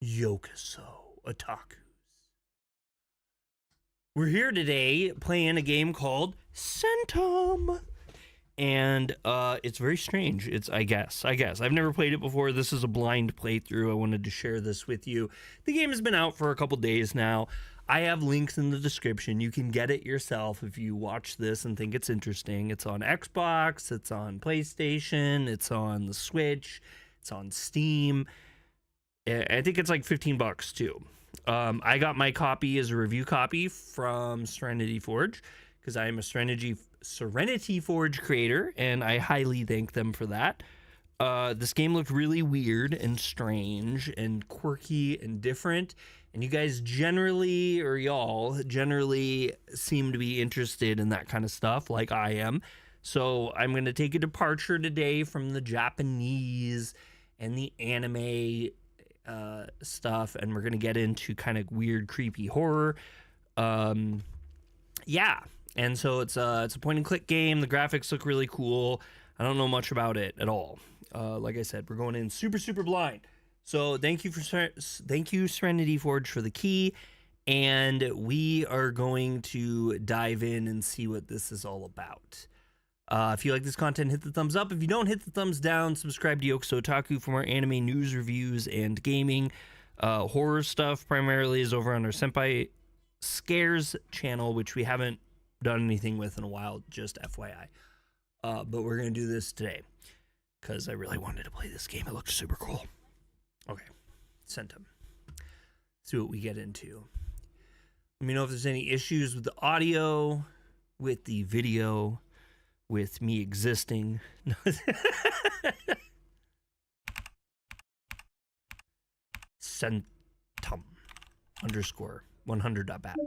Yokuso Otakus. We're here today playing a game called Centum. And it's very strange. I guess. I've never played it before. This is a blind playthrough. I wanted to share this with you. The game has been out for a couple days now. I have links in the description. You can get it yourself if you watch this and think it's interesting. It's on Xbox, it's on PlayStation, it's on the Switch, it's on Steam. I think it's like $15 too. I got my copy as a review copy from Serenity Forge because I am a Serenity Forge creator, and I highly thank them for that. This game looked really weird and strange and quirky and different, and you guys y'all generally seem to be interested in that kind of stuff like I am. So I'm going to take a departure today from the Japanese and the anime stuff, and we're going to get into kind of weird, creepy horror. Yeah. And so it's a point and click game. The graphics look really cool. I don't know much about it at all. Like I said, we're going in super blind. So thank you Serenity Forge for the key, and we are going to dive in and see what this is all about. If you like this content, hit the thumbs up. If you don't, hit the thumbs down. Subscribe to Yokuso Otaku for more anime news, reviews, and gaming. Horror stuff primarily is over on our Senpai Scares channel, which we haven't done anything with in a while, just FYI. But we're going to do this today because I really wanted to play this game. It looked super cool. Okay, Centum. See what we get into. Let me know if there's any issues with the audio, with the video, with me existing. Centum _100.bat.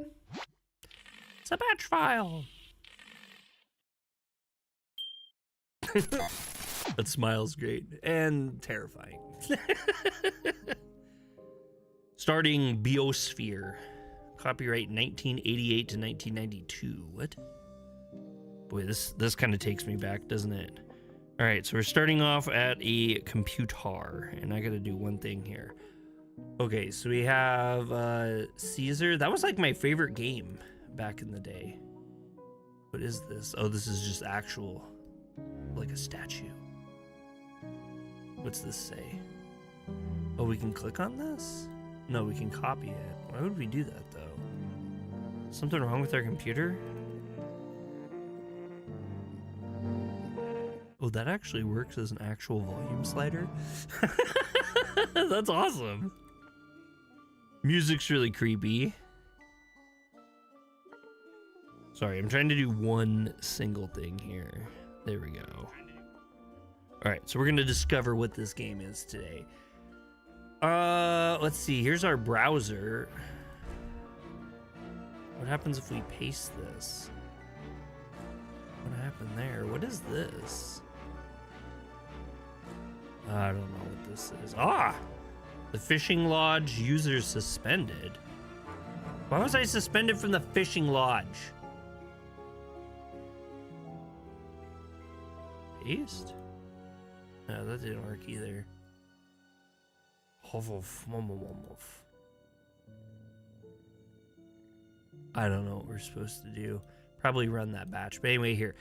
It's a batch file. That smile's great and terrifying. Starting Biosphere. Copyright 1988 to 1992. What? Boy, this kind of takes me back, doesn't it? All right, so we're starting off at a computer, and I got to do one thing here. Okay, so we have Caesar. That was like my favorite game back in the day. What is this? Oh, this is just actual, like a statue. What's this say? Oh, we can click on this? No, we can copy it. Why would we do that, though? Something wrong with our computer? Oh, that actually works as an actual volume slider? That's awesome. Music's really creepy. Sorry, I'm trying to do one single thing here. There we go. All right, so we're gonna discover what this game is today. Let's see, here's our browser. What happens if we paste this? What happened there? What is this? I don't know what this is. Ah! The fishing lodge user suspended. Why was I suspended from the fishing lodge? Paste? No, that didn't work either. I don't know what we're supposed to do. Probably run that batch. But anyway, here.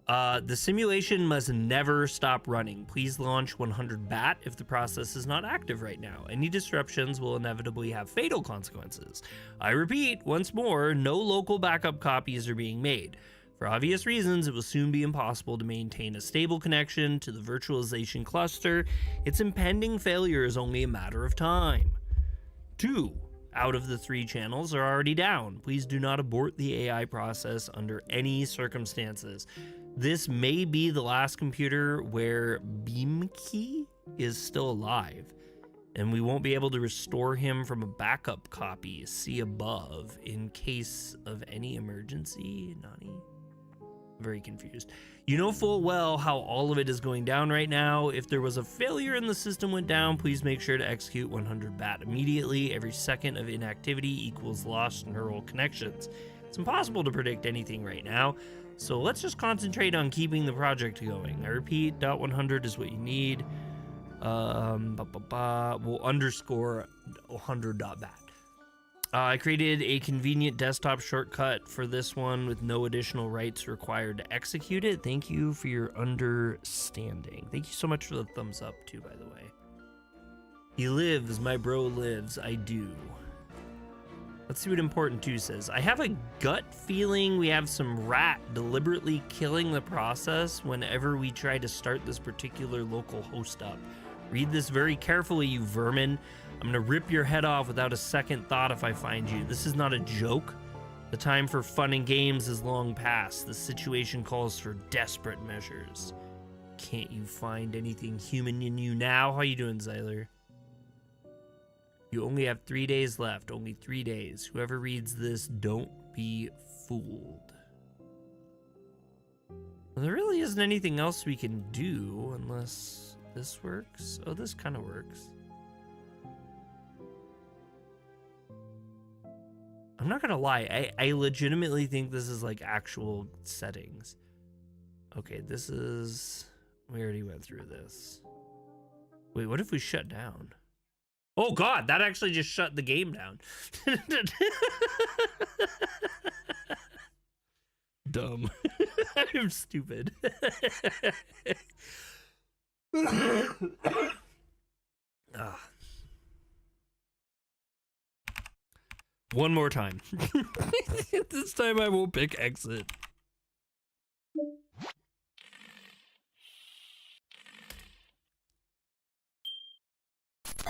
The simulation must never stop running. Please launch 100 bat if the process is not active right now. Any disruptions will inevitably have fatal consequences. I repeat, once more, no local backup copies are being made. For obvious reasons, it will soon be impossible to maintain a stable connection to the virtualization cluster. Its impending failure is only a matter of time. 2 out of the 3 channels are already down. Please do not abort the AI process under any circumstances. This may be the last computer where Beamkey is still alive, and we won't be able to restore him from a backup copy. See above in case of any emergency. Nani? Very confused. You know full well how all of it is going down right now. If there was a failure and the system went down, please make sure to execute 100 bat immediately. Every second of inactivity equals lost neural connections. It's impossible to predict anything right now, so let's just concentrate on keeping the project going. I repeat, .100 is what you need. We'll underscore 100.bat. I created a convenient desktop shortcut for this one with no additional rights required to execute it. Thank you for your understanding. Thank you so much for the thumbs up, too, by the way. He lives, my bro lives, I do. Let's see what Important 2 says. I have a gut feeling we have some rat deliberately killing the process whenever we try to start this particular local host up. Read this very carefully, you vermin. I'm gonna rip your head off without a second thought if I find you. This is not a joke. The time for fun and games is long past. The situation calls for desperate measures. Can't you find anything human in you now? How you doing, Zyler? You only have 3 days left. Only 3 days. Whoever reads this, don't be fooled. Well, there really isn't anything else we can do unless this works. Oh, this kind of works. I'm not gonna lie. I legitimately think this is like actual settings. Okay, this is... We already went through this. Wait, what if we shut down? Oh god, that actually just shut the game down. Dumb. I'm stupid. One more time. This time I won't pick exit.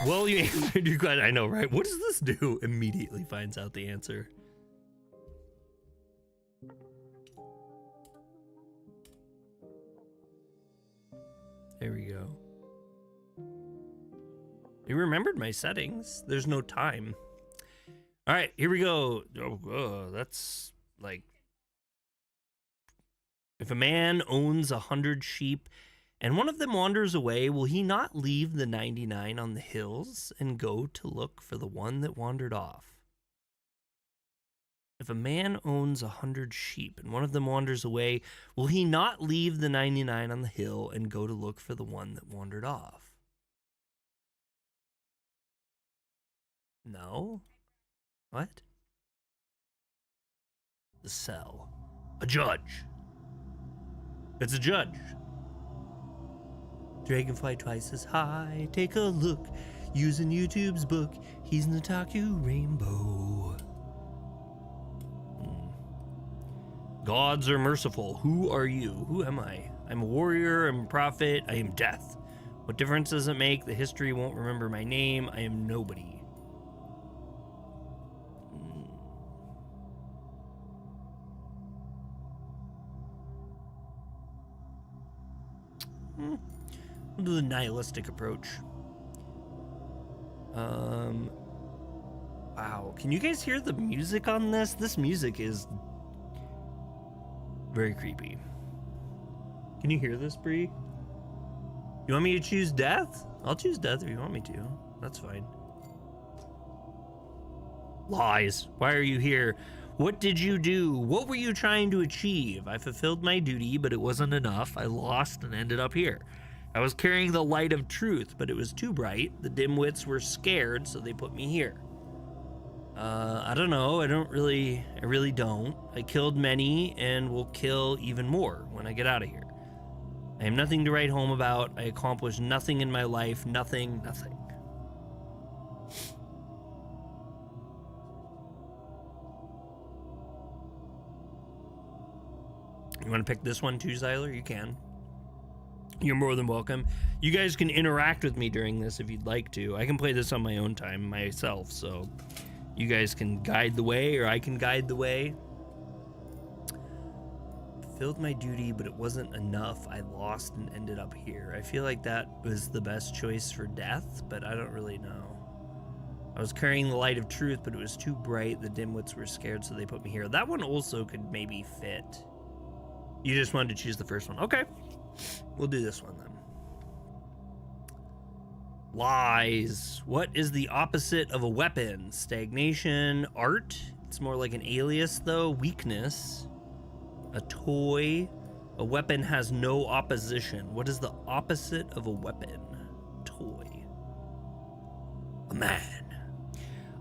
Well, you answered your question. I know, right? What does this do? Immediately finds out the answer. There we go. You remembered my settings. There's no time. All right, here we go. Oh, that's like... If a man owns 100 sheep and one of them wanders away, will he not leave the 99 on the hills and go to look for the one that wandered off? If a man owns 100 sheep and one of them wanders away, will he not leave the 99 on the hill and go to look for the one that wandered off? No? What? The cell. A judge. It's a judge. Dragonfly twice as high. Take a look. Using YouTube's book. He's an otaku rainbow. Gods are merciful. Who are you? Who am I? I'm a warrior. I'm a prophet. I am death. What difference does it make? The history won't remember my name. I am nobody. We'll do the nihilistic approach. Wow. Can you guys hear the music on this? This music is very creepy. Can you hear this, Bree? You want me to choose death? I'll choose death if you want me to. That's fine. Lies. Why are you here? What did you do? What were you trying to achieve? I fulfilled my duty, but it wasn't enough. I lost and ended up here. I was carrying the light of truth, but it was too bright. The dimwits were scared, so they put me here. I don't know. I really don't. I killed many and will kill even more when I get out of here. I have nothing to write home about. I accomplished nothing in my life. Nothing. You want to pick this one too, Zyler? You can. You're more than welcome. You guys can interact with me during this if you'd like to. I can play this on my own time myself, so you guys can guide the way, or I can guide the way. Fulfilled my duty, but it wasn't enough. I lost and ended up here. I feel like that was the best choice for death, but I don't really know. I was carrying the light of truth, but it was too bright. The dimwits were scared, so they put me here. That one also could maybe fit. You just wanted to choose the first one. Okay. We'll do this one then. Lies. What is the opposite of a weapon? Stagnation. Art. It's more like an alias though. Weakness. A toy. A weapon has no opposition. What is the opposite of a weapon? Toy. A man.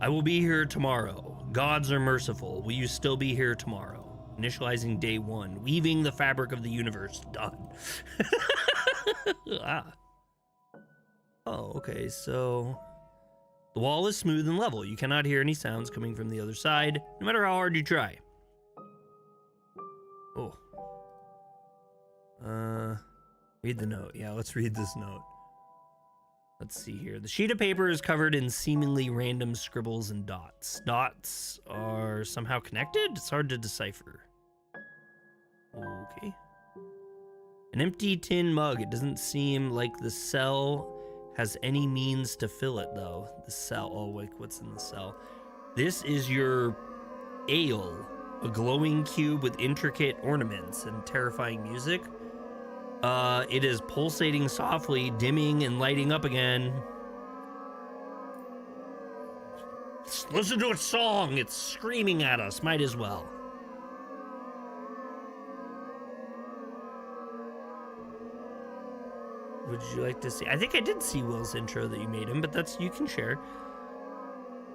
I will be here tomorrow. Gods are merciful. Will you still be here tomorrow? Initializing day 1. Weaving the fabric of the universe. Done. Ah. Oh, okay, so... The wall is smooth and level. You cannot hear any sounds coming from the other side, no matter how hard you try. Oh. Read the note. Yeah, let's read this note. Let's see here. The sheet of paper is covered in seemingly random scribbles and dots. Dots are somehow connected? It's hard to decipher. Okay. An empty tin mug. It doesn't seem like the cell has any means to fill it, though. The cell. Oh, wait, what's in the cell? This is your ale. A glowing cube with intricate ornaments and terrifying music. It is pulsating softly, dimming and lighting up again. Listen to its song. It's screaming at us. Might as well. Would you like to see? I think I did see Will's intro that you made him, but that's, you can share.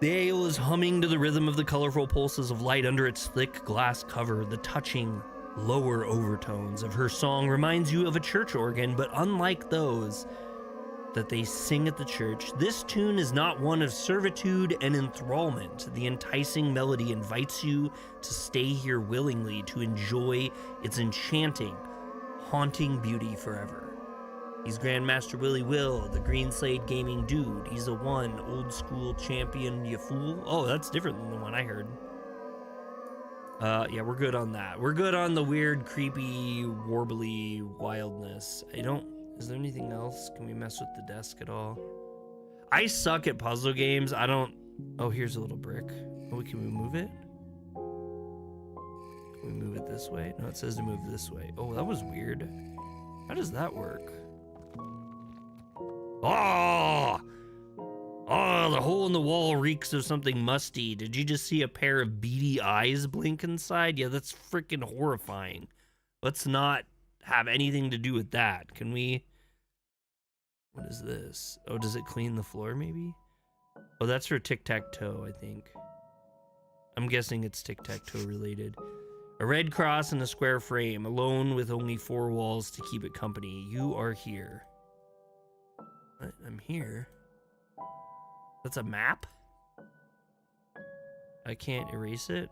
The ale is humming to the rhythm of the colorful pulses of light under its thick glass cover. The touching lower overtones of her song reminds you of a church organ, but unlike those that they sing at the church, this tune is not one of servitude and enthrallment. The enticing melody invites you to stay here willingly, to enjoy its enchanting, haunting beauty forever. He's Grandmaster Willy Will, the Green Slade Gaming Dude. He's a one, old school champion, you fool. Oh, that's different than the one I heard. Yeah, we're good on that. We're good on the weird, creepy, warbly wildness. Is there anything else? Can we mess with the desk at all? I suck at puzzle games. Oh, here's a little brick. Oh, can we move it? Can we move it this way? No, it says to move this way. Oh, that was weird. How does that work? Oh! Oh, the hole in the wall reeks of something musty. Did you just see a pair of beady eyes blink inside? Yeah, that's freaking horrifying. Let's not have anything to do with that. Can we... What is this? Oh, does it clean the floor, maybe? Oh, that's for tic-tac-toe, I think. I'm guessing it's tic-tac-toe related. A red cross in a square frame, alone with only 4 walls to keep it company. You are here. I'm here. That's a map? I can't erase it.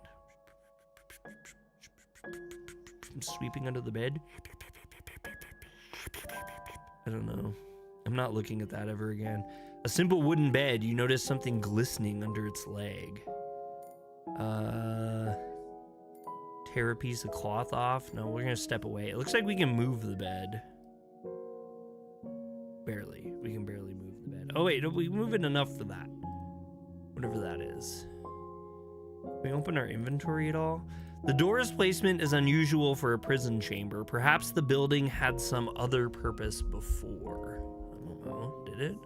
I'm sweeping under the bed. I don't know. I'm not looking at that ever again. A simple wooden bed. You notice something glistening under its leg. Tear a piece of cloth off. No, we're gonna step away. It looks like we can move the bed. Barely. We can barely move the bed. Oh wait, no, we move it enough for that. Whatever that is. Can we open our inventory at all? The door's placement is unusual for a prison chamber. Perhaps the building had some other purpose before. I don't know. Did it?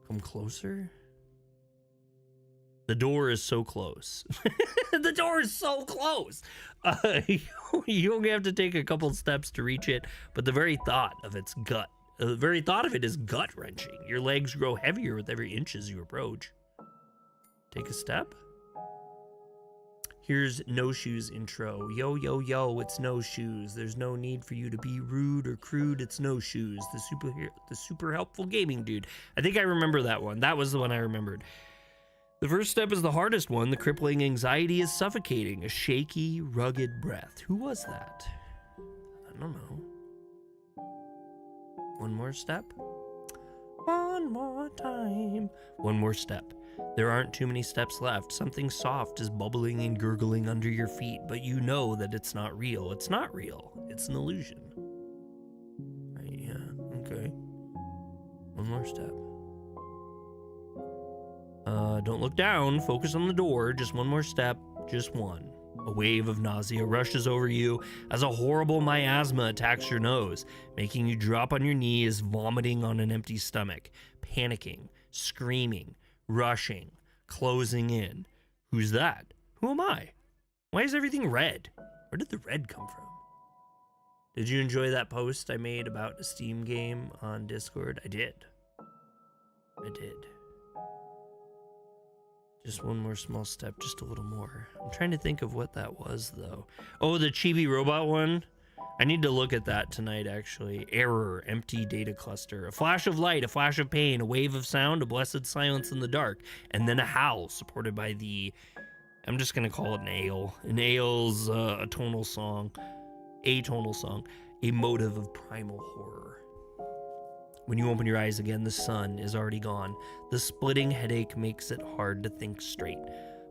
Come closer? The door is so close. The door is so close. You only have to take a couple steps to reach it, but the very thought of its gut, the very thought of it is gut-wrenching. Your legs grow heavier with every inch as you approach. Take a step. Here's No Shoes intro. Yo, yo, yo, it's No Shoes. There's no need for you to be rude or crude. It's No Shoes, the super helpful gaming dude. I think I remember that one. That was the one I remembered. The first step is the hardest one. The crippling anxiety is suffocating. A shaky, rugged breath. Who was that? I don't know. One more step. One more time. One more step. There aren't too many steps left. Something soft is bubbling and gurgling under your feet, but you know that it's not real. It's not real. It's an illusion. Right, yeah, okay. One more step. Don't look down. Focus on the door. Just one more step. Just one. A wave of nausea rushes over you as a horrible miasma attacks your nose, making you drop on your knees, vomiting on an empty stomach, panicking, screaming, rushing, closing in. Who's that? Who am I? Why is everything red? Where did the red come from? Did you enjoy that post I made about a Steam game on Discord? I did. I did. Just one more small step, just a little more. I'm trying to think of what that was, though. Oh, the chibi robot one? I need to look at that tonight, actually. Error, empty data cluster. A flash of light, a flash of pain, a wave of sound, a blessed silence in the dark, and then a howl, supported by the... I'm just going to call it an ail. An ail's a tonal song. Atonal song. A motive of primal horror. When you open your eyes again, the sun is already gone. The splitting headache makes it hard to think straight.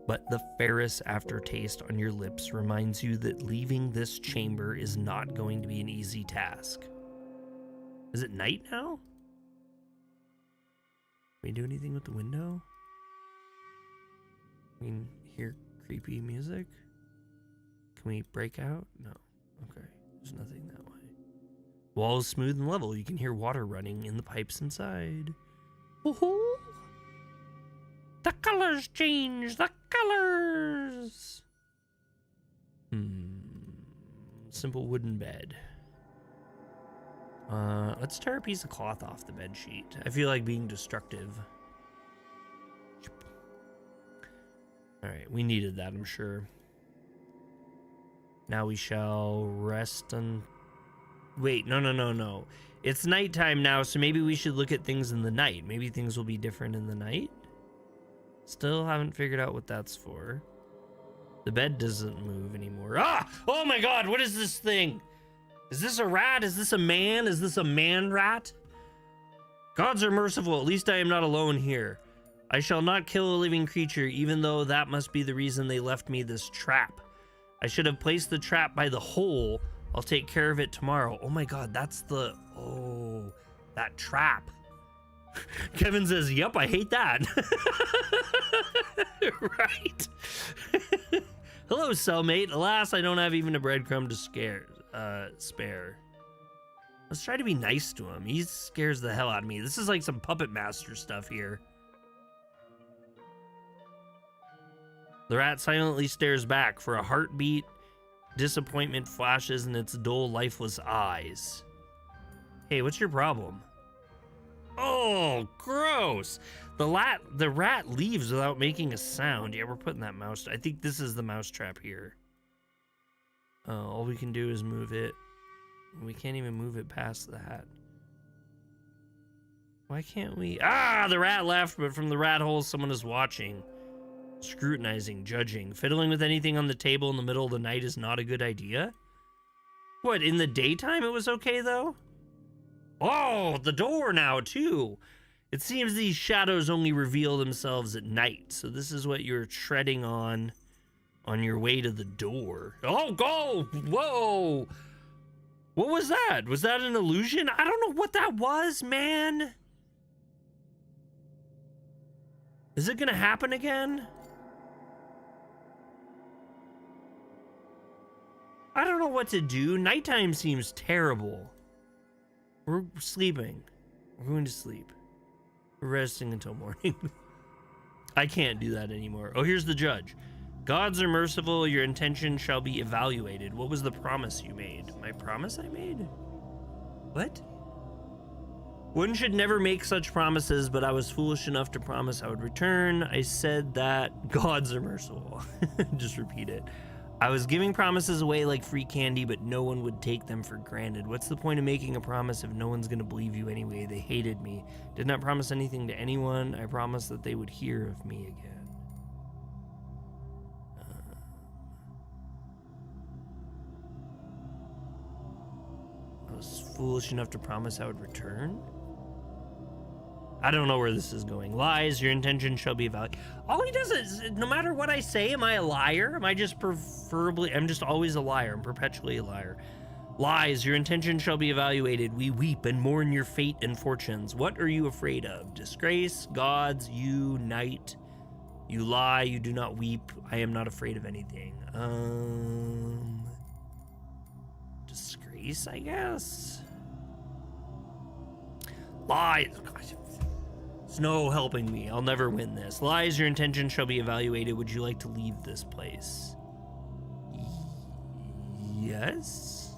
But the ferrous aftertaste on your lips reminds you that leaving this chamber is not going to be an easy task. Is it night now? Can we do anything with the window? We can hear creepy music? Can we break out? No. Okay. There's nothing that way. Wall is smooth and level. You can hear water running in the pipes inside. Woohoo! The colors change! The colors! Simple wooden bed. Let's tear a piece of cloth off the bed sheet. I feel like being destructive. Alright, we needed that, I'm sure. Now we shall rest on... Wait, no. It's nighttime now, so maybe we should look at things in the night. Maybe things will be different in the night? Still haven't figured out what that's for. The bed doesn't move anymore. Ah! Oh my god, what is this thing? Is this a rat? Is this a man? Is this a man rat? Gods are merciful. At least I am not alone here. I shall not kill a living creature, even though that must be the reason they left me this trap. I should have placed the trap by the hole. I'll take care of it tomorrow. Oh my god, that's the... Oh, that trap. Kevin says, yep, I hate that. Right. Hello, cellmate. Alas, I don't have even a breadcrumb to spare. Let's try to be nice to him. He scares the hell out of me. This is like some Puppet Master stuff here. The rat silently stares back. For a heartbeat, disappointment flashes in its dull, lifeless eyes. Hey, what's your problem? Oh, gross. The rat leaves without making a sound. Yeah, we're putting that mouse... I think this is the mouse trap here. All we can do is move it. We can't even move it past that. Why can't we... Ah, the rat left, but from the rat hole, someone is watching. Scrutinizing, judging. Fiddling with anything on the table in the middle of the night is not a good idea? What, in the daytime it was okay, though? Oh, the door now, too. It seems these shadows only reveal themselves at night, so this is what you're treading on your way to the door. Oh, go! Whoa! What was that? Was that an illusion? I don't know what that was, man. Is it gonna happen again? I don't know what to do. Nighttime seems terrible. We're sleeping. We're going to sleep. We're resting until morning. I can't do that anymore. Oh, here's the judge. Gods are merciful. Your intention shall be evaluated. What was the promise you made? My promise I made? What? One should never make such promises, but I was foolish enough to promise I would return. I said that gods are merciful. Just repeat it. I was giving promises away like free candy, but no one would take them for granted. What's the point of making a promise if no one's going to believe you anyway? They hated me. Did not promise anything to anyone. I promised that they would hear of me again. I was foolish enough to promise I would return? I don't know where this is going. Lies, your intention shall be evaluated. All he does is, no matter what I say, am I a liar? Am I just I'm just always a liar. I'm perpetually a liar. Lies, your intention shall be evaluated. We weep and mourn your fate and fortunes. What are you afraid of? Disgrace, gods, you, night. You lie, you do not weep. I am not afraid of anything. Disgrace, I guess. Lies. There's no helping me. I'll never win this. Lies, your intention shall be evaluated. Would you like to leave this place? Yes?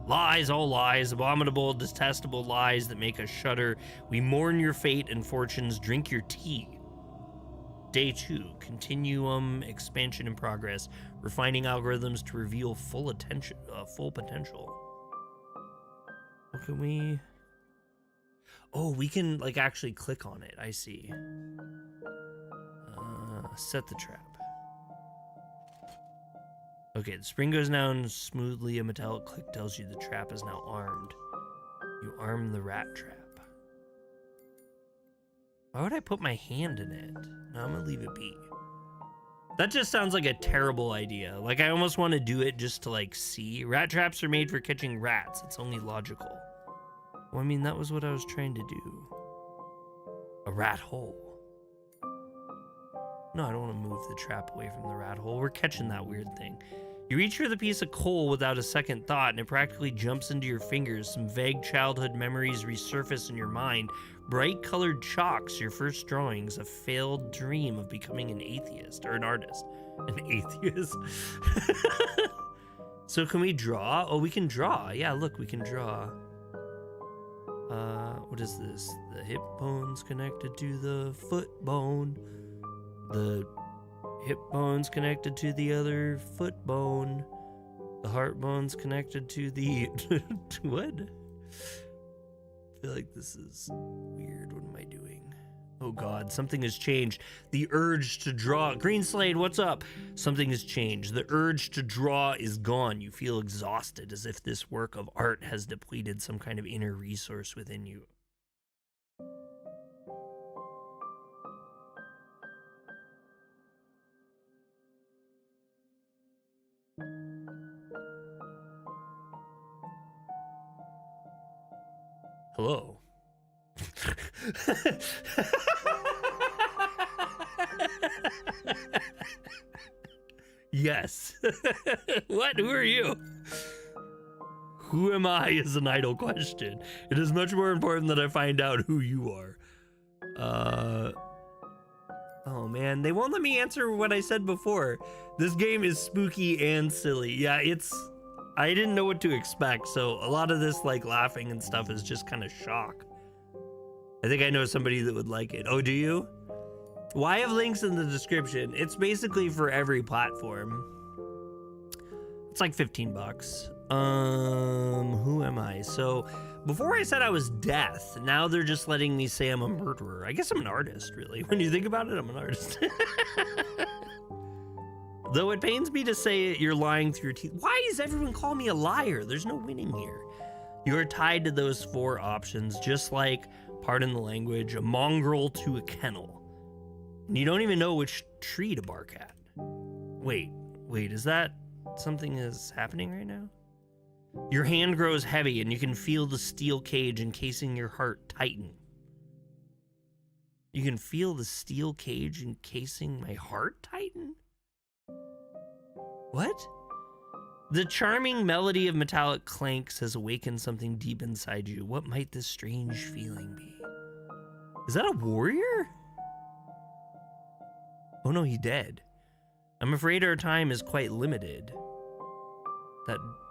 Lies, all lies, abominable, detestable lies that make us shudder. We mourn your fate and fortunes. Drink your tea. Day 2, continuum expansion in progress, refining algorithms to reveal full potential. What can we... Oh, we can like actually click on it. I see. Set the trap. Okay, the spring goes down smoothly. A metallic click tells you the trap is now armed. You arm the rat trap. Why would I put my hand in it? No, I'm gonna leave it be. That just sounds like a terrible idea. Like, I almost want to do it just to, like, see. Rat traps are made for catching rats. It's only logical. Well, I mean, that was what I was trying to do. A rat hole. No, I don't want to move the trap away from the rat hole. We're catching that weird thing. You reach for the piece of coal without a second thought, and it practically jumps into your fingers. Some vague childhood memories resurface in your mind. Bright colored chalks, your first drawings, a failed dream of becoming an atheist, or an artist. An atheist? So can we draw? Oh, we can draw. Yeah, look, we can draw. What is this? The hip bone's connected to the foot bone. The hip bone's connected to the other foot bone. The heart bone's connected to the... What? I feel like this is weird. What am I doing? Oh God, something has changed. The urge to draw. Green Slade, what's up? Something has changed. The urge to draw is gone. You feel exhausted, as if this work of art has depleted some kind of inner resource within you. Hello. Yes. What? Who are you? Who am I is an idle question. It is much more important that I find out who you are. Oh man, they won't let me answer what I said before. This game is spooky and silly. Yeah, I didn't know what to expect, so a lot of this like laughing and stuff is just kind of shock. I think I know somebody that would like it. Oh, do you? Well, I have links in the description. It's basically for every platform. It's like 15 bucks. Who am I? So before I said I was death, now they're just letting me say I'm a murderer. I guess I'm an artist, really. When you think about it, I'm an artist. Though it pains me to say it, you're lying through your teeth. Why does everyone call me a liar? There's no winning here. You're tied to those 4 options, just like, pardon the language, a mongrel to a kennel. And you don't even know which tree to bark at. Wait, is that something is happening right now? Your hand grows heavy and you can feel the steel cage encasing your heart tighten. You can feel the steel cage encasing my heart tighten? What? The charming melody of metallic clanks has awakened something deep inside you. What might this strange feeling be? Is that a warrior? Oh no, he's dead. I'm afraid our time is quite limited.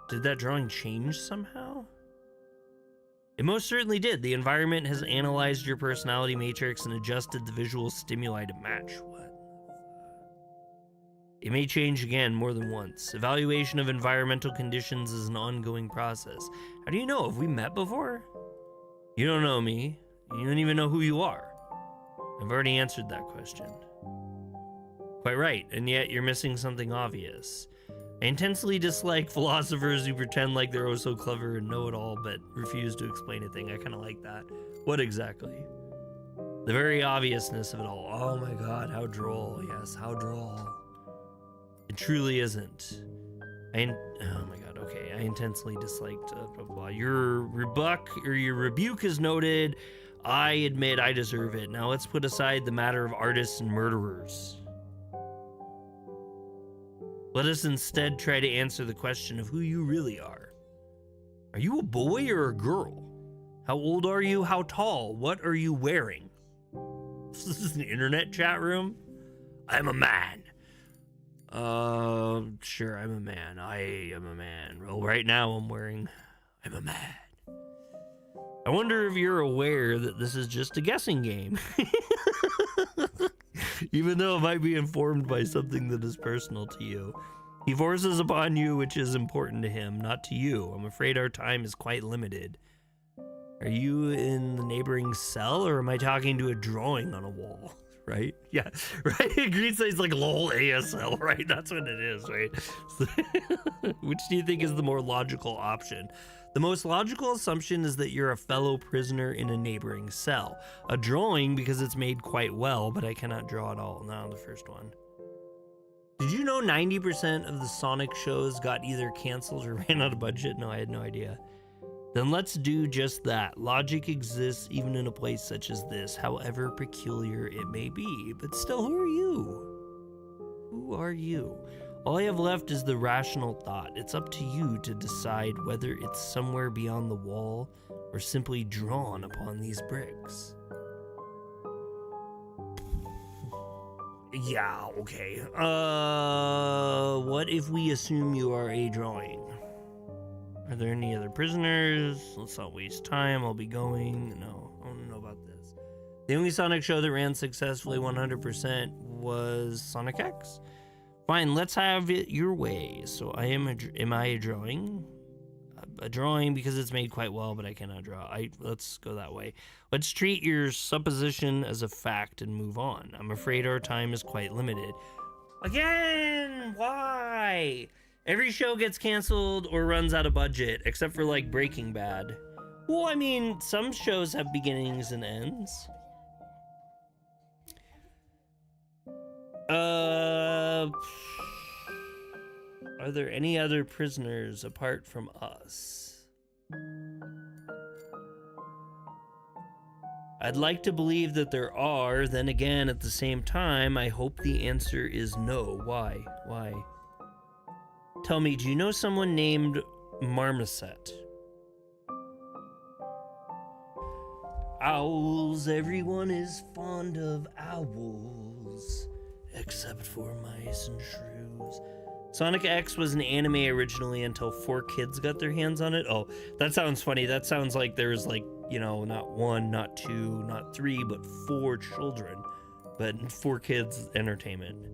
Did that drawing change somehow? It most certainly did. The environment has analyzed your personality matrix and adjusted the visual stimuli to match. What? It may change again more than once. Evaluation of environmental conditions is an ongoing process. How do you know? Have we met before? You don't know me. You don't even know who you are. I've already answered that question. Quite right, and yet you're missing something obvious. I intensely dislike philosophers who pretend like they're oh so clever and know it all, but refuse to explain a thing. I kind of like that. What exactly? The very obviousness of it all. Oh my God, how droll. Yes, how droll. It truly isn't. Oh my God, okay. I intensely disliked blah, blah, blah. Your rebuke is noted. I admit I deserve it. Now let's put aside the matter of artists and murderers. Let us instead try to answer the question of who you really are. Are you a boy or a girl? How old are you? How tall? What are you wearing? This is an internet chat room? I'm a man. Sure, I'm a man. I am a man. Well, right now I'm a man. I wonder if you're aware that this is just a guessing game. even though it might be informed by something that is personal to you. He forces upon you which is important to him, not to you. I'm afraid our time is quite limited. Are you in the neighboring cell, or am I talking to a drawing on a wall? Right? Yeah, right? Green says like lol ASL, right? That's what it is, right? Which do you think is the more logical option? The most logical assumption is that you're a fellow prisoner in a neighboring cell. A drawing because it's made quite well, but I cannot draw at all. No, the first one. Did you know 90% of the Sonic shows got either canceled or ran out of budget? No, I had no idea. Then let's do just that. Logic exists even in a place such as this, however peculiar it may be. But still, who are you? Who are you? All I have left is the rational thought. It's up to you to decide whether it's somewhere beyond the wall or simply drawn upon these bricks. Yeah, okay. What if we assume you are a drawing? Are there any other prisoners? Let's not waste time. I'll be going. No, I don't know about this. The only Sonic show that ran successfully 100% was Sonic X. Fine, let's have it your way. So am I a drawing? A drawing because it's made quite well, but I cannot draw. Let's go that way. Let's treat your supposition as a fact and move on. I'm afraid our time is quite limited. Again, why? Every show gets canceled or runs out of budget, except for like Breaking Bad. Well, I mean, some shows have beginnings and ends. Are there any other prisoners apart from us? I'd like to believe that there are. Then again, at the same time, I hope the answer is no. Why? Why? Tell me, do you know someone named Marmoset? Owls, everyone is fond of owls, except for mice and shrews. Sonic X was an anime originally until 4 kids got their hands on it. Oh, that sounds funny. That sounds like there's like, you know, not 1, not 2, not 3, but 4 children. But 4 kids entertainment.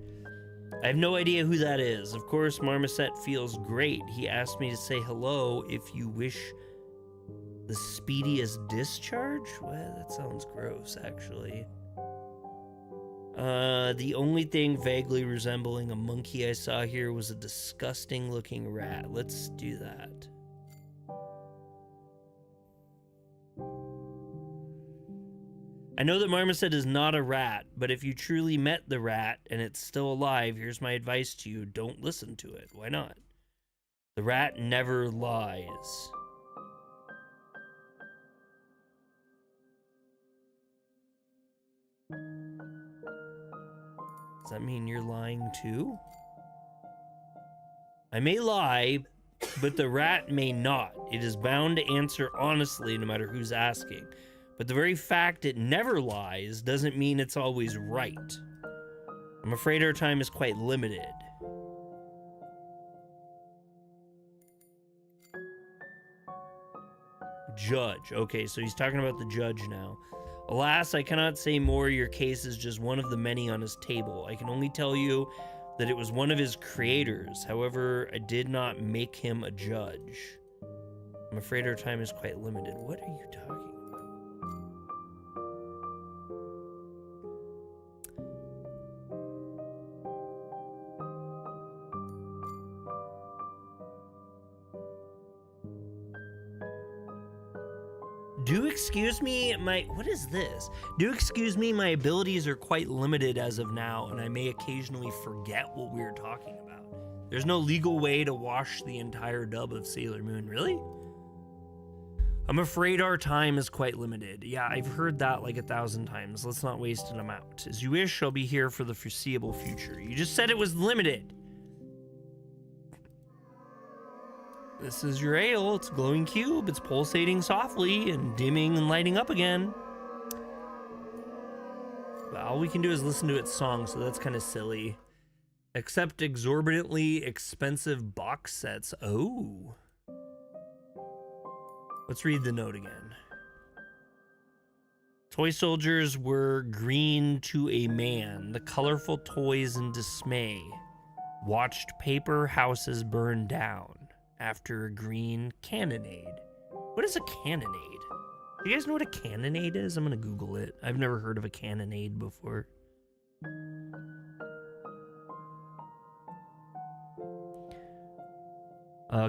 I have no idea who that is. Of course, Marmoset feels great. He asked me to say hello if you wish the speediest discharge? Well, that sounds gross, actually. The only thing vaguely resembling a monkey I saw here was a disgusting looking rat. Let's do that. I know that Marmoset is not a rat, but if you truly met the rat and it's still alive, here's my advice to you. Don't listen to it. Why not? The rat never lies. Does that mean you're lying too? I may lie, but the rat may not. It is bound to answer honestly no matter who's asking. But the very fact it never lies doesn't mean it's always right. I'm afraid our time is quite limited. Judge. Okay, so he's talking about the judge now. Alas, I cannot say more. Your case is just one of the many on his table. I can only tell you that it was one of his creators. However, I did not make him a judge. I'm afraid our time is quite limited. What are you talking about? Do excuse me, what is this? Do excuse me, my abilities are quite limited as of now, and I may occasionally forget what we were talking about. There's no legal way to wash the entire dub of Sailor Moon, really? I'm afraid our time is quite limited. Yeah, I've heard that like 1,000 times. Let's not waste an amount. As you wish, I'll be here for the foreseeable future. You just said it was limited. This is your ale. It's a glowing cube. It's pulsating softly and dimming and lighting up again. But all we can do is listen to its song, so that's kind of silly. Accept exorbitantly expensive box sets. Oh. Let's read the note again. Toy soldiers were green to a man. The colorful toys in dismay watched paper houses burn down after a green cannonade. What is a cannonade? Do you guys know what a cannonade is? I'm gonna Google it. I've never heard of a cannonade before.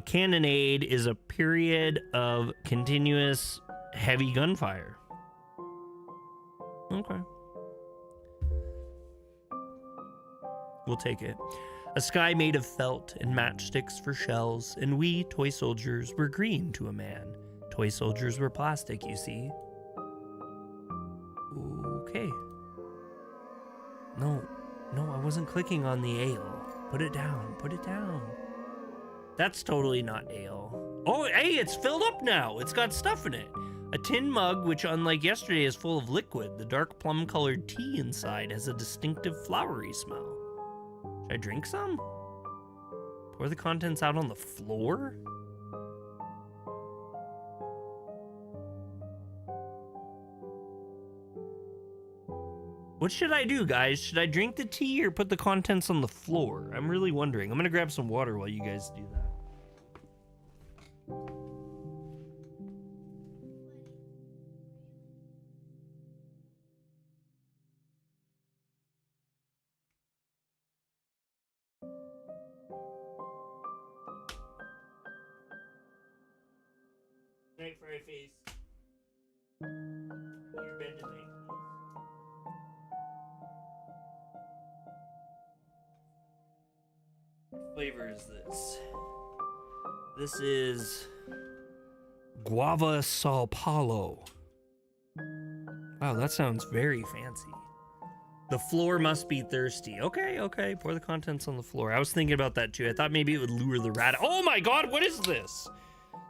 Cannonade is a period of continuous heavy gunfire. Okay. We'll take it. A sky made of felt and matchsticks for shells, and we, toy soldiers, were green to a man. Toy soldiers were plastic, you see. Okay. No, I wasn't clicking on the ale. Put it down, put it down. That's totally not ale. Oh, hey, it's filled up now. It's got stuff in it. A tin mug, which unlike yesterday is full of liquid. The dark plum-colored tea inside has a distinctive flowery smell. Should I drink some? Pour the contents out on the floor? What should I do, guys? Should I drink the tea or put the contents on the floor? I'm really wondering. I'm gonna grab some water while you guys do that. Night, fry face. Your bed tonight, please. What flavor is this? This is Guava Sao Paulo. Wow, that sounds very fancy. The floor must be thirsty. Okay. Pour the contents on the floor. I was thinking about that too. I thought maybe it would lure the rat. Oh my god, what is this?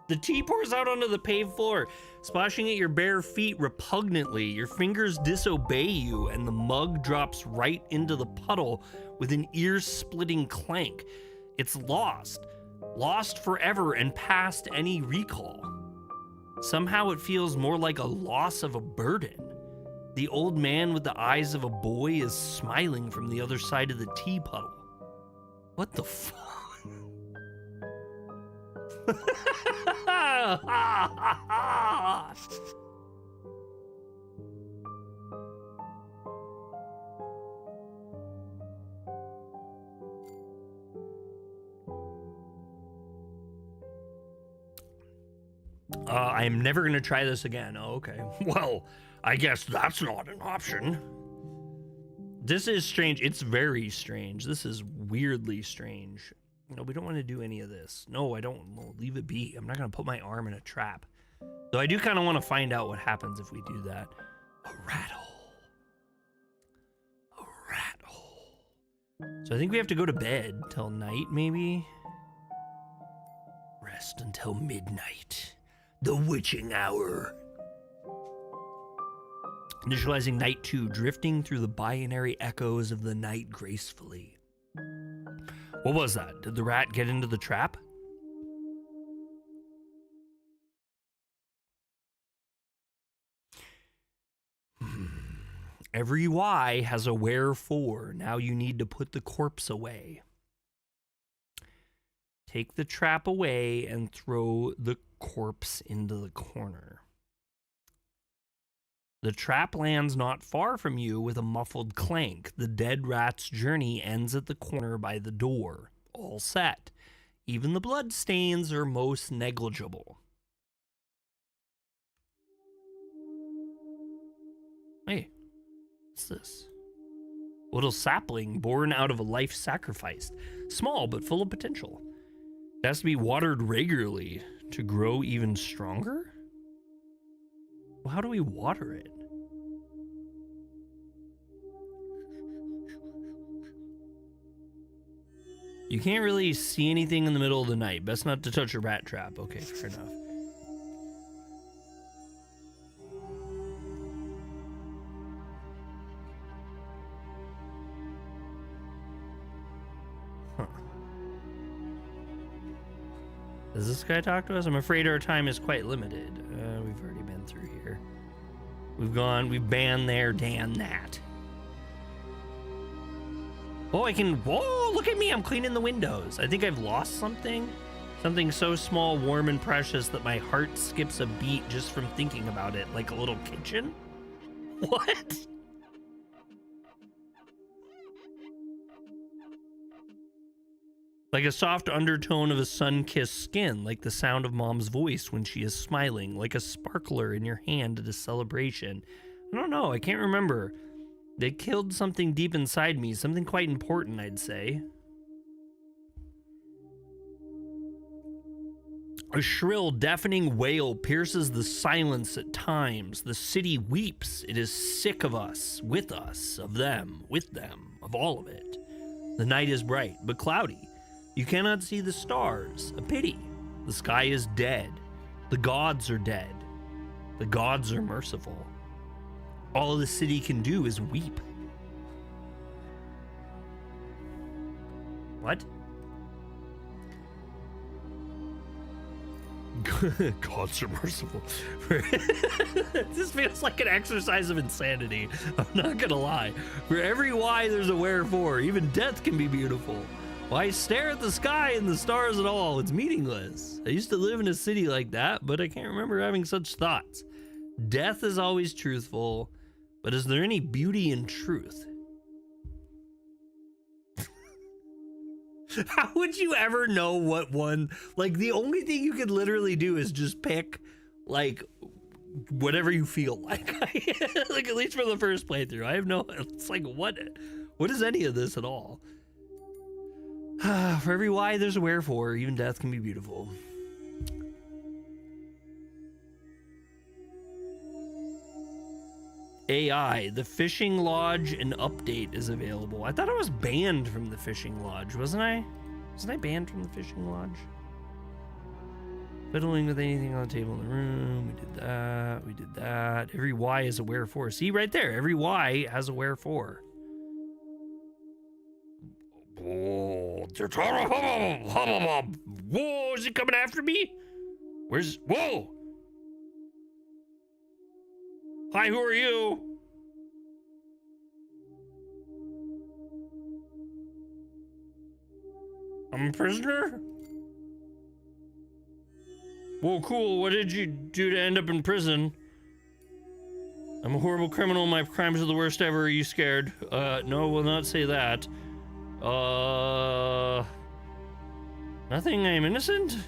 The tea pours out onto the paved floor, splashing at your bare feet repugnantly. Your fingers disobey you, and the mug drops right into the puddle with an ear-splitting clank. It's lost forever and past any recall. Somehow it feels more like a loss of a burden. The old man with the eyes of a boy is smiling from the other side of the tea puddle. What the fuck? I'm never gonna try this again. Oh, okay. Well, I guess that's not an option. This is strange. It's very strange. This is weirdly strange. No, we don't want to do any of this. No, I don't. No, leave it be. I'm not going to put my arm in a trap. Though I do kind of want to find out what happens if we do that. A rat hole. A rat hole. So I think we have to go to bed till night, maybe? Rest until midnight. The witching hour. Initializing night 2, drifting through the binary echoes of the night gracefully. What was that? Did the rat get into the trap? Every why has a wherefore. Now you need to put the corpse away. Take the trap away and throw the corpse into the corner. The trap lands not far from you with a muffled clank. The dead rat's journey ends at the corner by the door. All set. Even the blood stains are most negligible. Hey, what's this? Little sapling born out of a life sacrificed. Small but full of potential. It has to be watered regularly to grow even stronger? Well, how do we water it? You can't really see anything in the middle of the night. Best not to touch a rat trap. Okay, fair enough. Huh. Does this guy talk to us? I'm afraid our time is quite limited. We've already been through here. We've banned there, Dan that. Oh, whoa, look at me, I'm cleaning the windows. I think I've lost something. Something so small, warm, and precious that my heart skips a beat just from thinking about it, like a little kitchen. What? Like a soft undertone of a sun-kissed skin, like the sound of mom's voice when she is smiling, like a sparkler in your hand at a celebration. I don't know, I can't remember. They killed something deep inside me, something quite important, I'd say. A shrill, deafening wail pierces the silence at times. The city weeps. It is sick of us, with us, of them, with them, of all of it. The night is bright, but cloudy. You cannot see the stars. A pity. The sky is dead. The gods are dead. The gods are merciful. All the city can do is weep. What? Gods are merciful. This feels like an exercise of insanity. I'm not gonna lie. For every why, there's a wherefore. Even death can be beautiful. Why stare at the sky and the stars at all? It's meaningless. I used to live in a city like that, but I can't remember having such thoughts. Death is always truthful, but is there any beauty in truth? How would you ever know what one, like the only thing you could literally do is just pick like whatever you feel like. Like at least for the first playthrough. I have no, it's like what is any of this at all? For every why, there's a wherefore. Even death can be beautiful. AI, the fishing lodge and update is available. I thought I was banned from the fishing lodge, wasn't I? Wasn't I banned from the fishing lodge? Fiddling with anything on the table in the room. We did that. We did that. Every why is a wherefore. See right there. Every why has a wherefore. Whoa, whoa, is he coming after me? Whoa? Hi, who are you? I'm a prisoner? Whoa, cool, what did you do to end up in prison? I'm a horrible criminal, my crimes are the worst ever, are you scared? No, we'll not say that. Nothing, I'm innocent?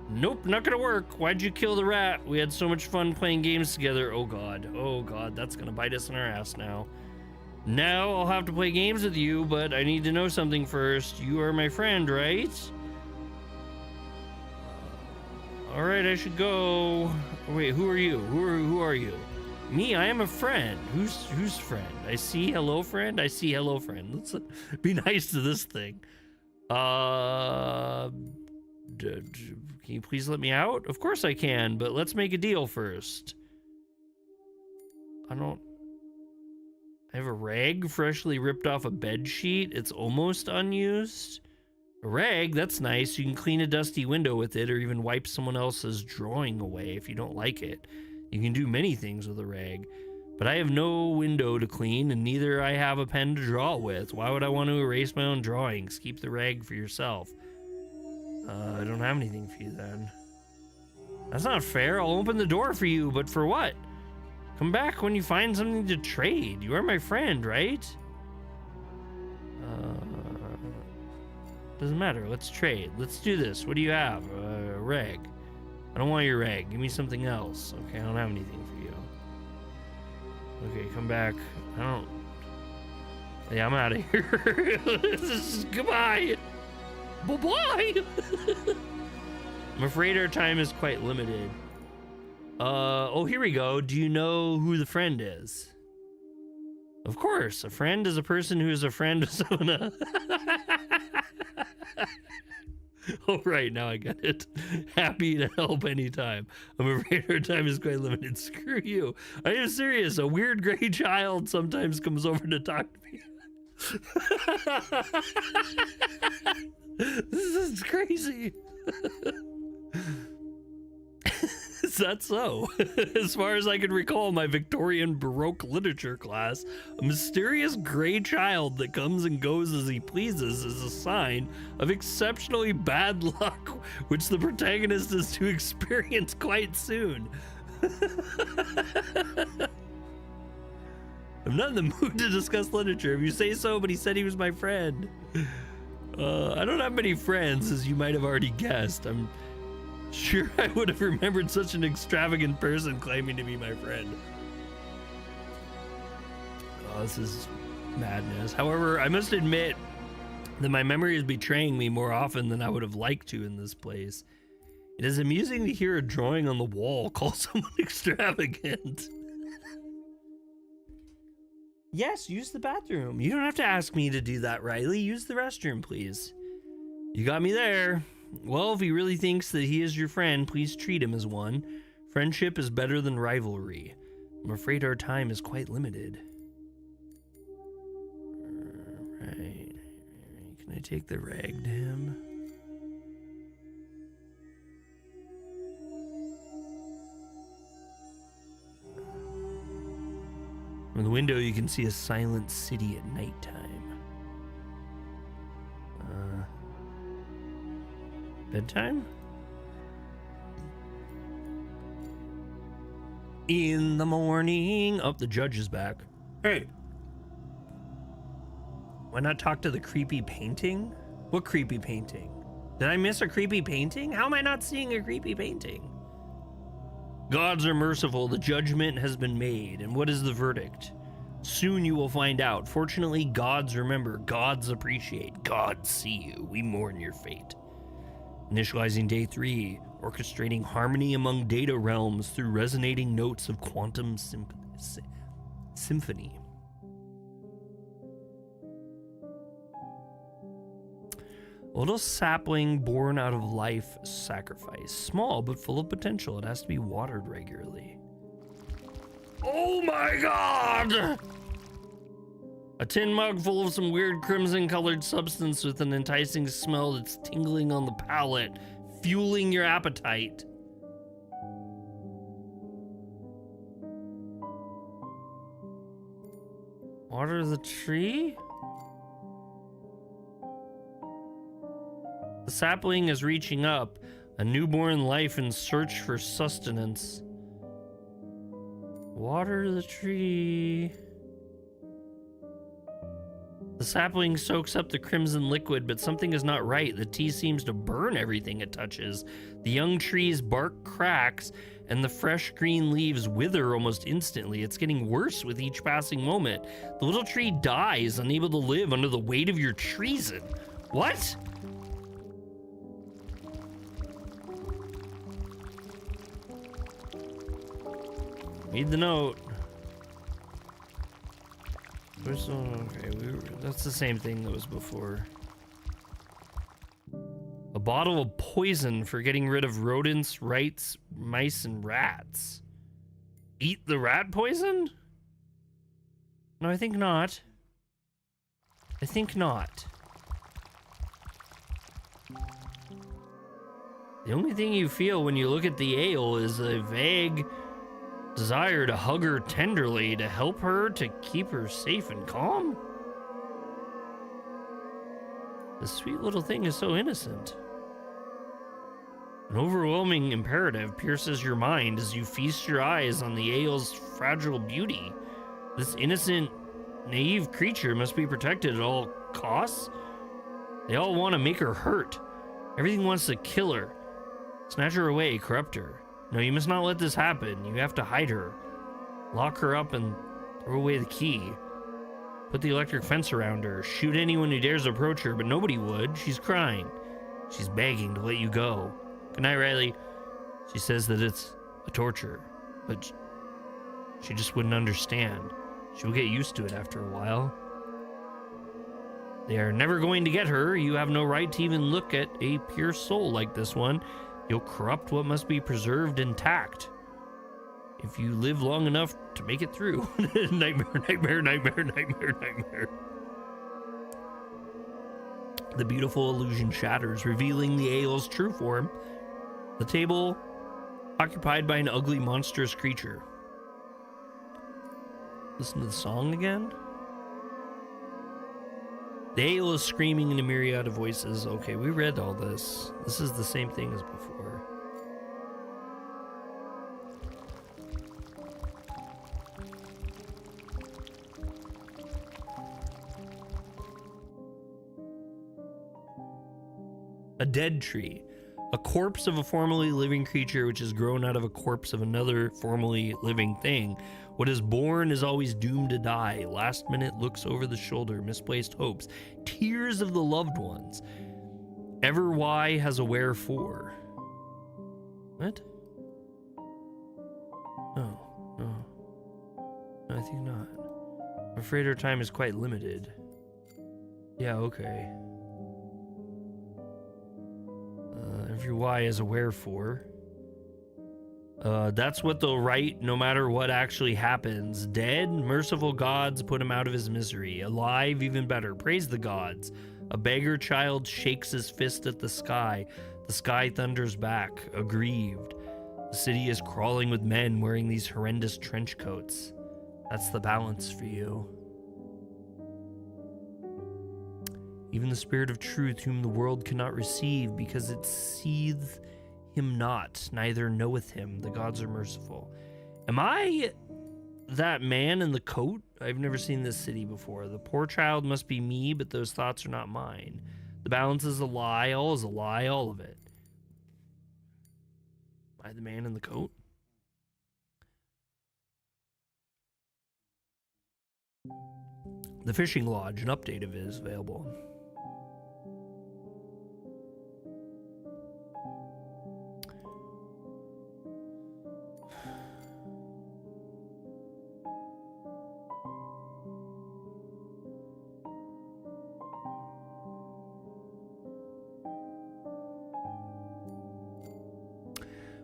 Nope, not gonna work. Why'd you kill the rat? We had so much fun playing games together. Oh god, that's gonna bite us in our ass now. Now I'll have to play games with you, but I need to know something first. You are my friend, right? Alright, I should go. Wait, who are you? Who are you? Me, I am a friend. Who's friend? I see hello friend. I see hello friend. Let's be nice to this thing. Can you please let me out? Of course I can, but let's make a deal first. I have a rag freshly ripped off a bed sheet. It's almost unused. A rag, that's nice. You can clean a dusty window with it or even wipe someone else's drawing away if you don't like it. You can do many things with a rag, but I have no window to clean and neither I have a pen to draw with. Why would I want to erase my own drawings? Keep the rag for yourself. I don't have anything for you then. That's not fair. I'll open the door for you, but for what? Come back when you find something to trade. You are my friend, right? Doesn't matter. Let's trade. Let's do this. What do you have? A rag. I don't want your rag. Give me something else. Okay, I don't have anything for you. Okay, come back. Yeah, I'm out of here. Goodbye. Bye-bye. I'm afraid our time is quite limited. Oh, here we go. Do you know who the friend is? Of course, a friend is a person who is a friend of someone else. Oh, right, now I get it. Happy to help anytime. I'm afraid our time is quite limited. Screw you. I am serious. A weird gray child sometimes comes over to talk to me. This is crazy. Is that so? As far as I can recall, my Victorian Baroque literature class, a mysterious gray child that comes and goes as he pleases is a sign of exceptionally bad luck, which the protagonist is to experience quite soon. I'm not in the mood to discuss literature. If you say so, but he said he was my friend. I don't have many friends, as you might have already guessed. I'm sure I would have remembered such an extravagant person claiming to be my friend. Oh, this is madness. However, I must admit that my memory is betraying me more often than I would have liked to in this place. It is amusing to hear a drawing on the wall call someone extravagant. Yes, use the bathroom. You don't have to ask me to do that, Riley. Use the restroom, please. You got me there. Well, if he really thinks that he is your friend, please treat him as one. Friendship is better than rivalry. I'm afraid our time is quite limited. Right. Can I take the rag to him? From the window, you can see a silent city at nighttime. Bedtime? In the morning. Oh, the judge is back. Hey. Why not talk to the creepy painting? What creepy painting? Did I miss a creepy painting? How am I not seeing a creepy painting? Gods are merciful. The judgment has been made. And what is the verdict? Soon you will find out. Fortunately, gods remember. Gods appreciate. Gods see you. We mourn your fate. Initializing day 3. Orchestrating harmony among data realms through resonating notes of quantum symphony. A little sapling born out of life sacrifice. Small, but full of potential. It has to be watered regularly. Oh my god! A tin mug full of some weird crimson-colored substance with an enticing smell that's tingling on the palate, fueling your appetite. Water the tree? The sapling is reaching up, a newborn life in search for sustenance. Water the tree. The sapling soaks up the crimson liquid, but something is not right. The tea seems to burn everything it touches. The young tree's bark cracks, and the fresh green leaves wither almost instantly. It's getting worse with each passing moment. The little tree dies, unable to live under the weight of your treason. What? Read the note. Okay, that's the same thing that was before. A bottle of poison for getting rid of rodents, mice, and rats. Eat the rat poison? No, I think not. I think not. The only thing you feel when you look at the ale is a vague desire to hug her tenderly, to help her, to keep her safe and calm. The sweet little thing is so innocent. An overwhelming imperative pierces your mind as you feast your eyes on the ale's fragile beauty. This innocent, naive creature must be protected at all costs. They all want to make her hurt. Everything wants to kill her, snatch her away, corrupt her. No, you must not let this happen. You have to hide her. Lock her up and throw away the key. Put the electric fence around her. Shoot anyone who dares approach her, but nobody would. She's crying. She's begging to let you go. Good night, Riley. She says that it's a torture, but she just wouldn't understand. She'll get used to it after a while. They are never going to get her. You have no right to even look at a pure soul like this one. You'll corrupt what must be preserved intact. If you live long enough to make it through. Nightmare, nightmare, nightmare, nightmare, nightmare. The beautiful illusion shatters, revealing the ale's true form. The table Occupied by an ugly, monstrous creature. Listen to the song again. The ale is screaming in a myriad of voices. Okay, we read all this. This is the same thing as before. A dead tree. A corpse of a formerly living creature which has grown out of a corpse of another formerly living thing. What is born is always doomed to die. Last minute looks over the shoulder, misplaced hopes, tears of the loved ones. Ever why has a wherefore. What? Oh, no. No, I think not. I'm afraid our time is quite limited. Yeah, okay. Every why is a wherefore. That's what they'll write no matter what actually happens. Dead, merciful gods put him out of his misery. Alive, even better. Praise the gods. A beggar child shakes his fist at the sky. The sky thunders back, aggrieved. The city is crawling with men wearing these horrendous trench coats. That's the balance for you. Even the spirit of truth, whom the world cannot receive, because it seeth him not, neither knoweth him. The gods are merciful. Am I that man in the coat? I've never seen this city before. The poor child must be me, but those thoughts are not mine. The balance is a lie, all is a lie, all of it. Am I the man in the coat? The fishing lodge, an update of it is available.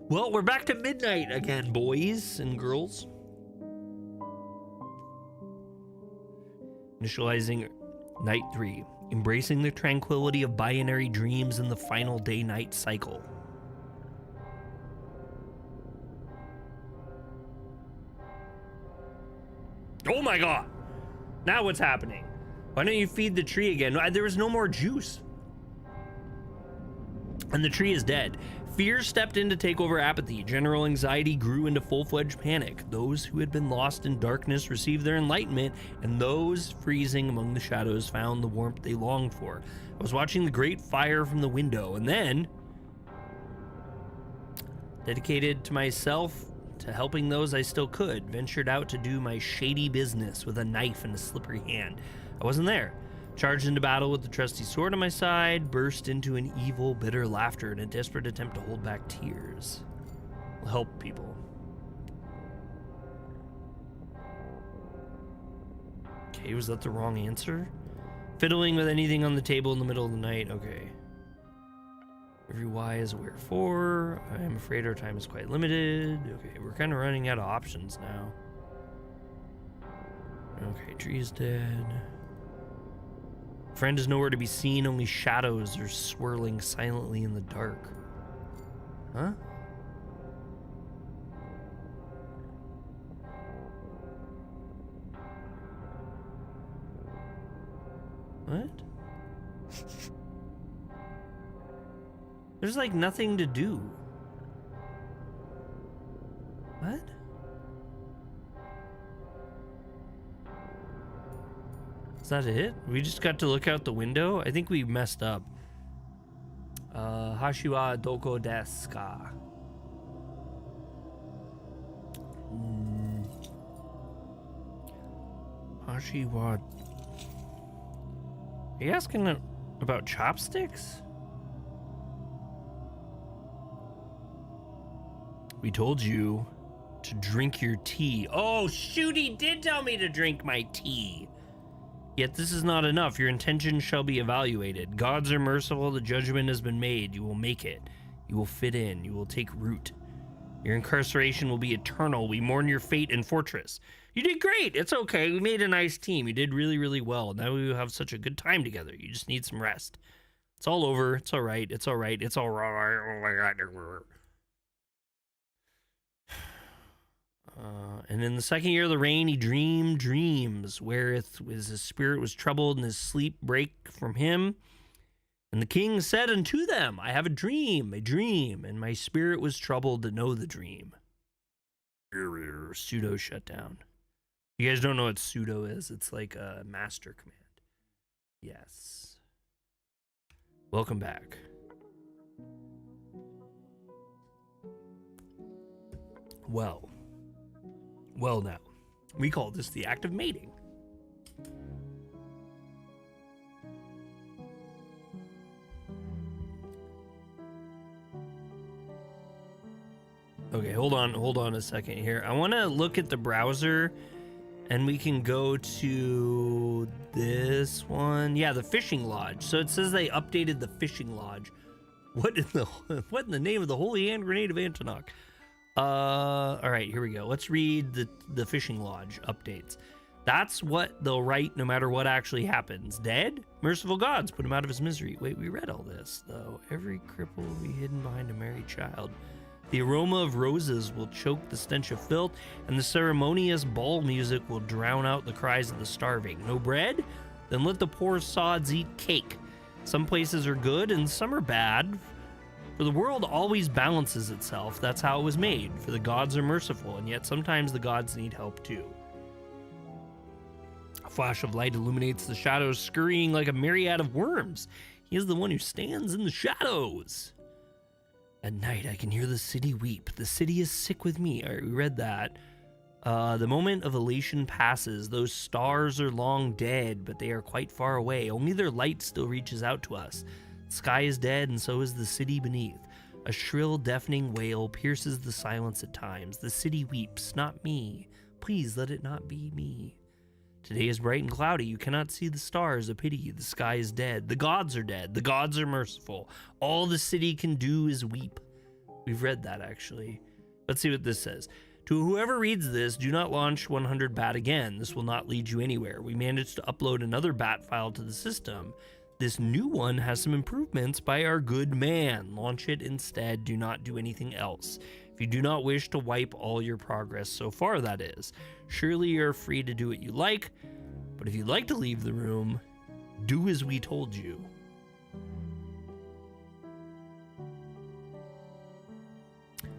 Well, we're back to midnight again, boys and girls. Initializing night 3. Embracing the tranquility of binary dreams in the final day-night cycle. Oh my god! Now what's happening? Why don't you feed the tree again? There was no more juice. And the tree is dead. Fear stepped in to take over apathy. General anxiety grew into full-fledged panic. Those who had been lost in darkness received their enlightenment, and those freezing among the shadows found the warmth they longed for. I was watching the great fire from the window, and then, dedicated to myself, to helping those I still could, ventured out to do my shady business with a knife in a slippery hand. I wasn't there. Charged into battle with the trusty sword on my side, burst into an evil, bitter laughter in a desperate attempt to hold back tears. Will help people. Okay, was that the wrong answer? Fiddling with anything on the table in the middle of the night. Okay. Every why is a wherefore. I'm afraid our time is quite limited. Okay, we're kind of running out of options now. Okay, tree is dead. Friend is nowhere to be seen, only shadows are swirling silently in the dark. Huh? What? There's like nothing to do. What? Is that it? We just got to look out the window? I think we messed up. Hashiwa doko desu ka? Hashiwa. Are you asking about chopsticks? We told you to drink your tea. Oh, shoot, he did tell me to drink my tea. Yet this is not enough. Your intentions shall be evaluated. Gods are merciful. The judgment has been made. You will make it. You will fit in. You will take root. Your incarceration will be eternal. We mourn your fate in fortress. You did great. It's okay. We made a nice team. You did really, really well. Now we will have such a good time together. You just need some rest. It's all over. It's all right. It's all right. It's all right. Oh my God. And in the second year of the reign, he dreamed dreams, wherewith his spirit was troubled, and his sleep brake from him. And the king said unto them, I have a dream, and my spirit was troubled to know the dream. Sudo shutdown. You guys don't know what sudo is? It's like a master command. Yes. Welcome back. Well now. We call this the act of mating. Okay, hold on a second here. I want to look at the browser, and we can go to this one. Yeah, the fishing lodge. So it says they updated the fishing lodge. What in the name of the holy hand grenade of Antonok? All right, here we go. Let's read the fishing lodge updates. That's what they'll write no matter what actually happens. Dead? Merciful gods, put him out of his misery. Wait, we read all this, though. Every cripple will be hidden behind a merry child. The aroma of roses will choke the stench of filth, and the ceremonious ball music will drown out the cries of the starving. No bread? Then let the poor sods eat cake. Some places are good and some are bad. For the world always balances itself. That's how it was made. For the gods are merciful, and yet sometimes the gods need help too. A flash of light illuminates the shadows, scurrying like a myriad of worms. He is the one who stands in the shadows. At night, I can hear the city weep. The city is sick with me. All right, we read that. The moment of elation passes. Those stars are long dead, but they are quite far away. Only their light still reaches out to us. The sky is dead, and so is the city beneath. A shrill, deafening wail pierces the silence at times. The city weeps, not me. Please let it not be me. Today is bright and cloudy. You cannot see the stars. A pity. The sky is dead. The gods are dead. The gods are merciful. All the city can do is weep. We've read that, actually. Let's see what this says. To whoever reads this, do not launch 100 bat again. This will not lead you anywhere. We managed to upload another bat file to the system. This new one has some improvements by our good man. Launch it instead. Do not do anything else. If you do not wish to wipe all your progress so far, that is. Surely you're free to do what you like, but if you'd like to leave the room, do as we told you.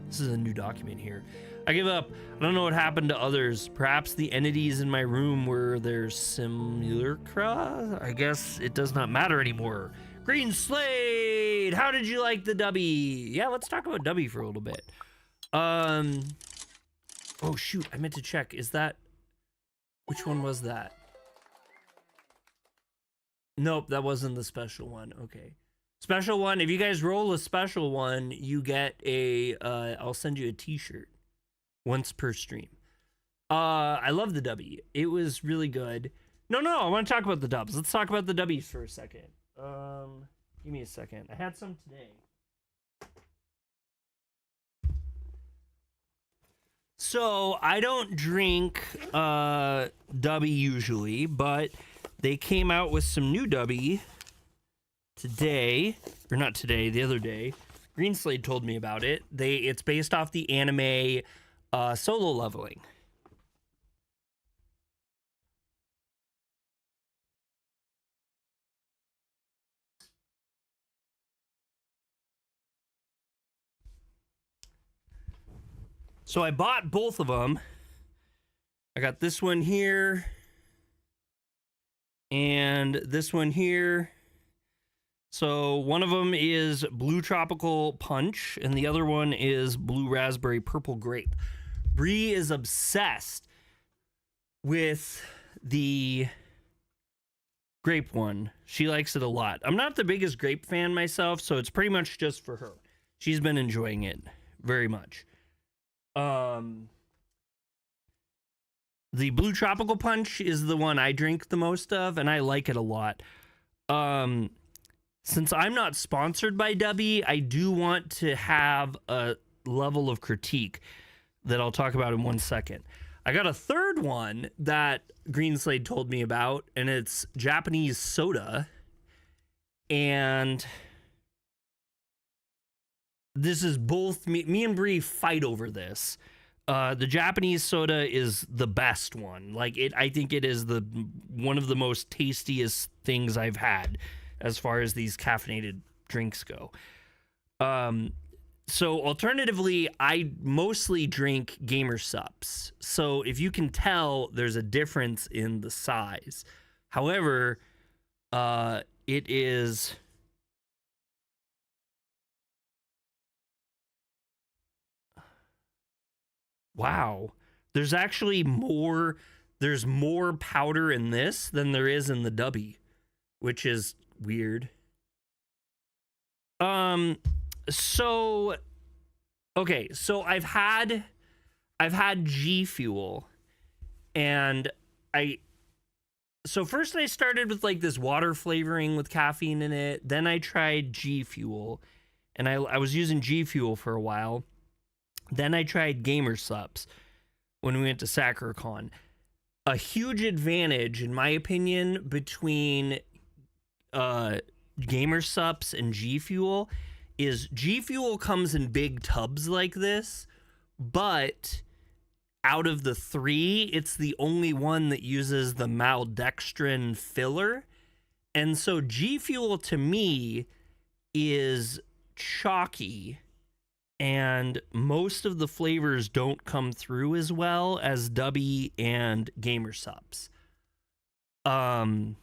This is a new document here. I give up. I don't know what happened to others. Perhaps the entities in my room were their simulacra? I guess it does not matter anymore. Green Slade! How did you like the dubby? Yeah, let's talk about dubby for a little bit. Oh shoot, I meant to check. Is that... Which one was that? Nope, that wasn't the special one. Okay. Special one, if you guys roll a special one, you get a, I'll send you a t-shirt. Once per stream. I love the W. It was really good. No, I want to talk about the dubs. Let's talk about the W's for a second. Give me a second. I had some today. So, I don't drink W usually, but they came out with some new W today. Or not today, the other day. Green Slade told me about it. It's based off the anime... solo leveling. So I bought both of them. I got this one here and this one here. So one of them is Blue Tropical Punch and the other one is Blue Raspberry Purple Grape. Bree is obsessed with the grape one. She likes it a lot. I'm not the biggest grape fan myself, so it's pretty much just for her. She's been enjoying it very much. The Blue Tropical Punch is the one I drink the most of, and I like it a lot. Since I'm not sponsored by Dubby, I do want to have a level of critique that I'll talk about in 1 second. I got a third one that Green Slade told me about, and it's Japanese soda. And this is both me and Bree fight over this. The Japanese soda is the best one. Like I think it is the one of the most tastiest things I've had as far as these caffeinated drinks go. So alternatively, I mostly drink Gamer Sups. So if you can tell, there's a difference in the size. However, it is... Wow. There's actually more... There's more powder in this than there is in the Dubby, which is weird. So... Okay, so I've had G Fuel, and so first I started with like this water flavoring with caffeine in it. Then I tried G Fuel, and I was using G Fuel for a while. Then I tried Gamer Sups when we went to SacroCon. A huge advantage, in my opinion, between Gamer Sups and G Fuel is G Fuel comes in big tubs like this, but out of the three, it's the only one that uses the maltodextrin filler. And so G Fuel to me is chalky, and most of the flavors don't come through as well as Dubby and Gamer Sups. But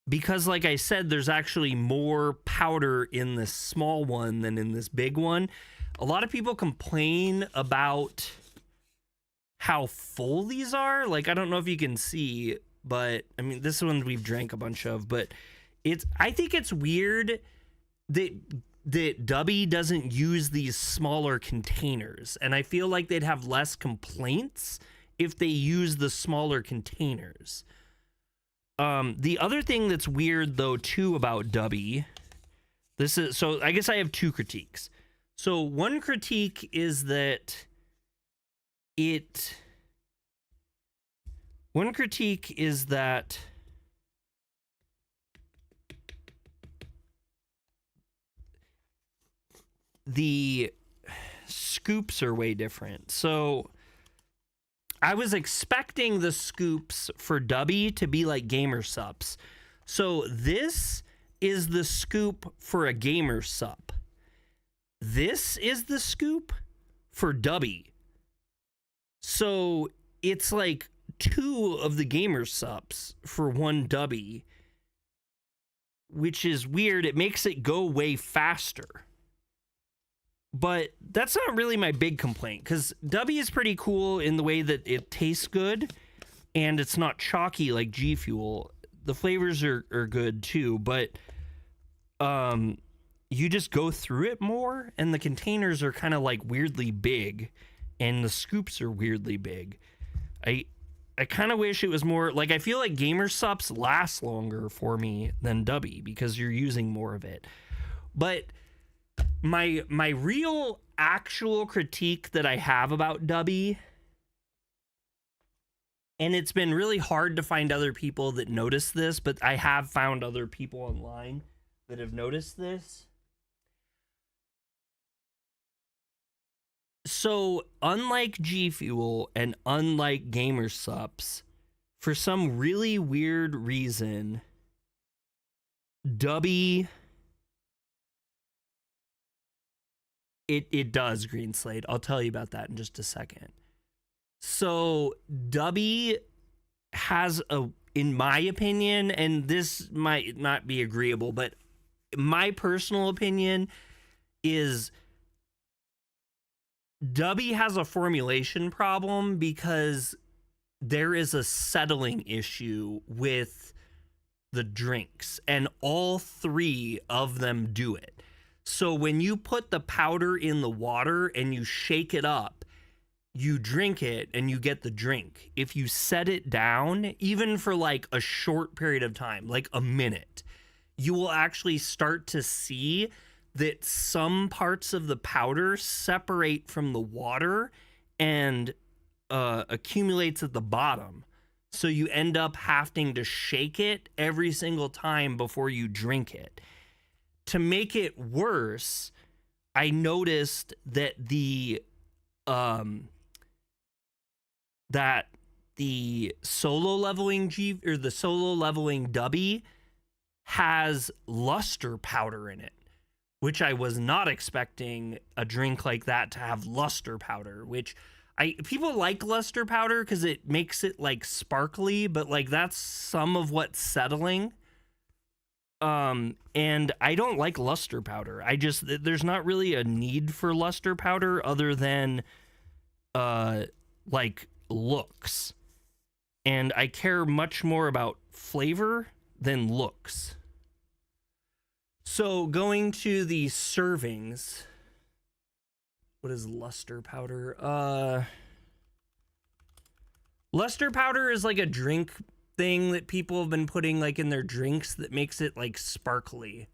because, like I said, there's actually more powder in this small one than in this big one, a lot of people complain about how full these are. Like, I don't know if you can see, but I mean, this one we've drank a bunch of, but I think it's weird that Dubby doesn't use these smaller containers, and I feel like they'd have less complaints if they use the smaller containers. The other thing that's weird, though, too, about Dubby, so I guess I have two critiques. So one critique is that the scoops are way different. So I was expecting the scoops for Dubby to be like Gamer Sups. So this is the scoop for a Gamer Sup. This is the scoop for Dubby. So it's like two of the Gamer Sups for one Dubby, which is weird. It makes it go way faster. But that's not really my big complaint, because Dubby is pretty cool in the way that it tastes good, and it's not chalky like G Fuel. The flavors are good too, but you just go through it more, and the containers are kind of like weirdly big, and the scoops are weirdly big. I kind of wish it was more like, I feel like Gamer Sups last longer for me than Dubby because you're using more of it. But my real actual critique that I have about Dubby, and it's been really hard to find other people that notice this, but I have found other people online that have noticed this. So unlike G Fuel and unlike Gamer Sups, for some really weird reason, Dubby, it does, Green Slade. I'll tell you about that in just a second. So Dubby has in my opinion, and this might not be agreeable, but my personal opinion is Dubby has a formulation problem because there is a settling issue with the drinks, and all three of them do it. So when you put the powder in the water and you shake it up, you drink it and you get the drink. If you set it down, even for like a short period of time, like a minute, you will actually start to see that some parts of the powder separate from the water and accumulates at the bottom. So you end up having to shake it every single time before you drink it. To make it worse, I noticed that the solo leveling the solo leveling Dubby has luster powder in it, which I was not expecting a drink like that to have luster powder, which people like luster powder because it makes it like sparkly, but like that's some of what's settling. And I don't like luster powder. There's not really a need for luster powder other than like looks. And I care much more about flavor than looks. So going to the servings, what is luster powder? Luster powder is like a drink thing that people have been putting like in their drinks that makes it like sparkly.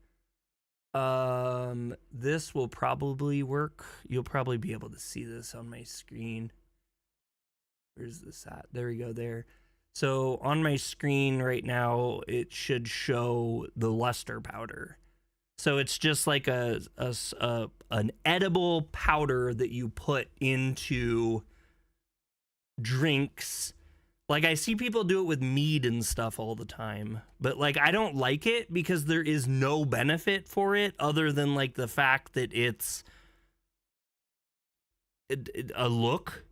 This will probably work. You'll probably be able to see this on my screen. Where's this at? There we go, there. So on my screen right now, it should show the luster powder. So it's just like an edible powder that you put into drinks. Like I see people do it with mead and stuff all the time, but like I don't like it because there is no benefit for it other than like the fact that it's a look.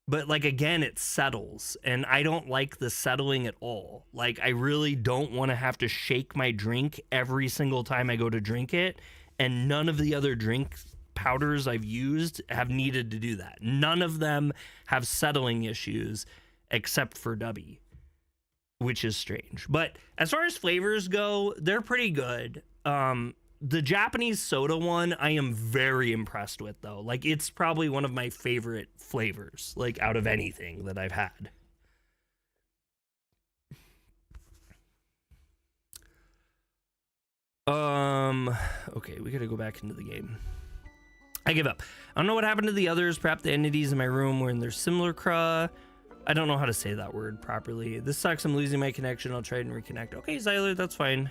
But like again, it settles, and I don't like the settling at all. Like I really don't want to have to shake my drink every single time I go to drink it, and none of the other drink powders I've used have needed to do that. None of them have settling issues except for Dubby, which is strange. But as far as flavors go, they're pretty good. The Japanese soda one, I am very impressed with, though. Like, it's probably one of my favorite flavors, like, out of anything that I've had. Okay, we gotta go back into the game. I give up. I don't know what happened to the others. Perhaps the entities in my room were in their similar craw. I don't know how to say that word properly. This sucks. I'm losing my connection. I'll try and reconnect. Okay, Zyler, that's fine.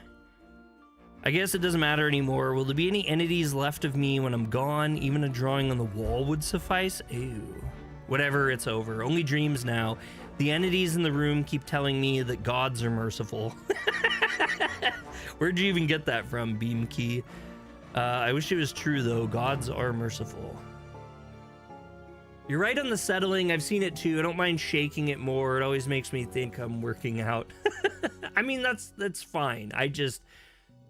I guess it doesn't matter anymore. Will there be any entities left of me when I'm gone? Even a drawing on the wall would suffice? Ew. Whatever, it's over. Only dreams now. The entities in the room keep telling me that gods are merciful. Where'd you even get that from, Beamkey? I wish it was true, though. Gods are merciful. You're right on the settling. I've seen it, too. I don't mind shaking it more. It always makes me think I'm working out. I mean, that's fine.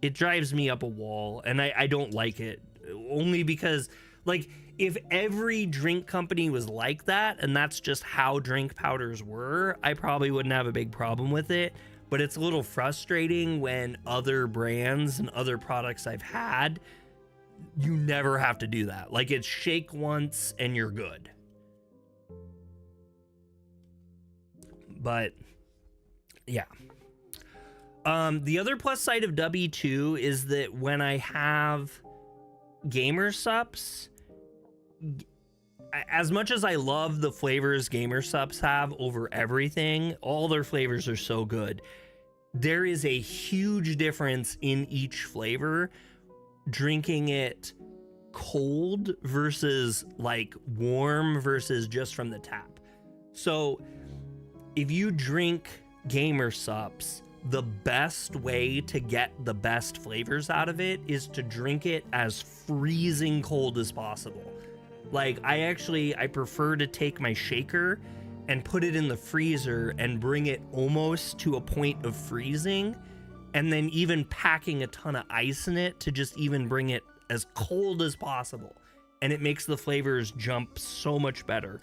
It drives me up a wall, and I don't like it. Only because, like, if every drink company was like that, and that's just how drink powders were, I probably wouldn't have a big problem with it. But it's a little frustrating when other brands and other products I've had, you never have to do that. Like, it's shake once, and you're good. But, yeah. The other plus side of W2 is that when I have gamer sups, as much as I love the flavors gamer sups have over everything, all their flavors are so good. There is a huge difference in each flavor, drinking it cold versus like warm versus just from the tap. So if you drink gamer sups, the best way to get the best flavors out of it is to drink it as freezing cold as possible. Like, I prefer to take my shaker and put it in the freezer and bring it almost to a point of freezing, and then even packing a ton of ice in it to just even bring it as cold as possible. And it makes the flavors jump so much better.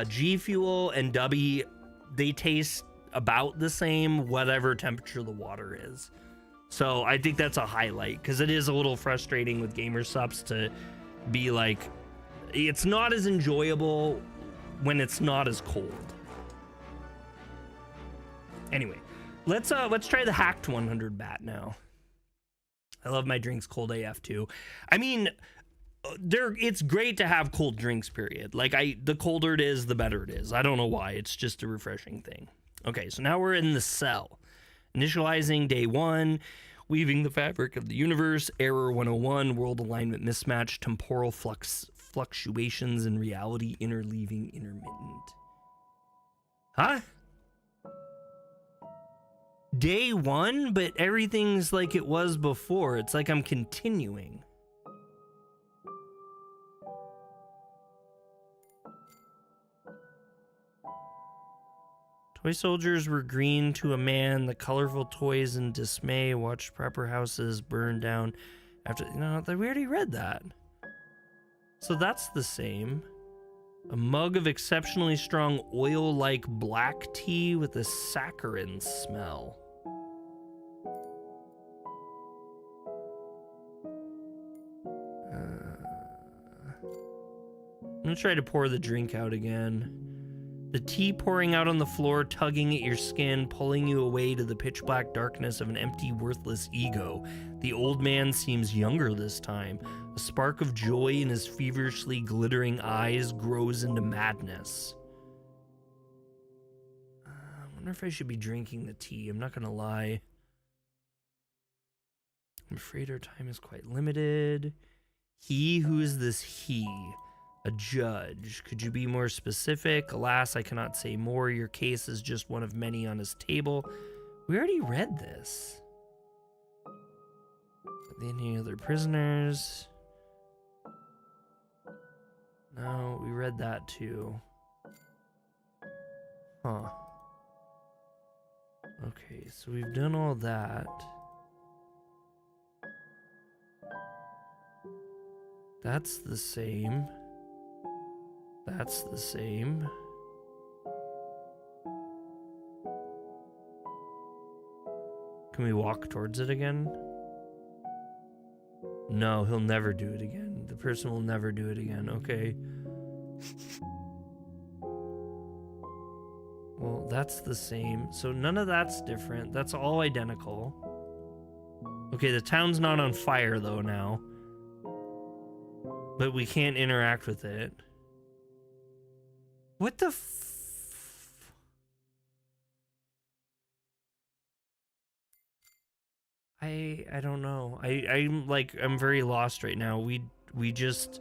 G Fuel and Dubby, they taste about the same, whatever temperature the water is. So I think that's a highlight, because it is a little frustrating with gamer subs to be like, it's not as enjoyable when it's not as cold. Anyway, let's try the hacked 100 bat now. I love my drinks cold AF too. I mean, it's great to have cold drinks, period. Like, the colder it is, the better it is. I don't know why. It's just a refreshing thing. Okay, so now we're in the cell. Initializing day 1. Weaving the fabric of the universe, Error 101, world alignment mismatch, temporal fluctuations in reality, interleaving, intermittent. Huh? Day 1, but everything's like it was before. It's like I'm continuing. Toy soldiers were green to a man. The colorful toys in dismay watched proper houses burn down after... No, we already read that. So that's the same. A mug of exceptionally strong oil-like black tea with a saccharine smell. I'm gonna try to pour the drink out again. The tea pouring out on the floor, tugging at your skin, pulling you away to the pitch black darkness of an empty, worthless ego. The old man seems younger this time. A spark of joy in his feverishly glittering eyes grows into madness. I wonder if I should be drinking the tea. I'm not gonna lie. I'm afraid our time is quite limited. He, who is this he? A judge. Could you be more specific? Alas, I cannot say more. Your case is just one of many on his table. We already read this. Any other prisoners? No, we read that too. Huh. Okay, so we've done all that. That's the same. That's the same. Can we walk towards it again? No, he'll never do it again. The person will never do it again. Okay. Well, that's the same. So none of that's different. That's all identical. Okay, the town's not on fire though now. But we can't interact with it. What the I don't know. I'm very lost right now. We just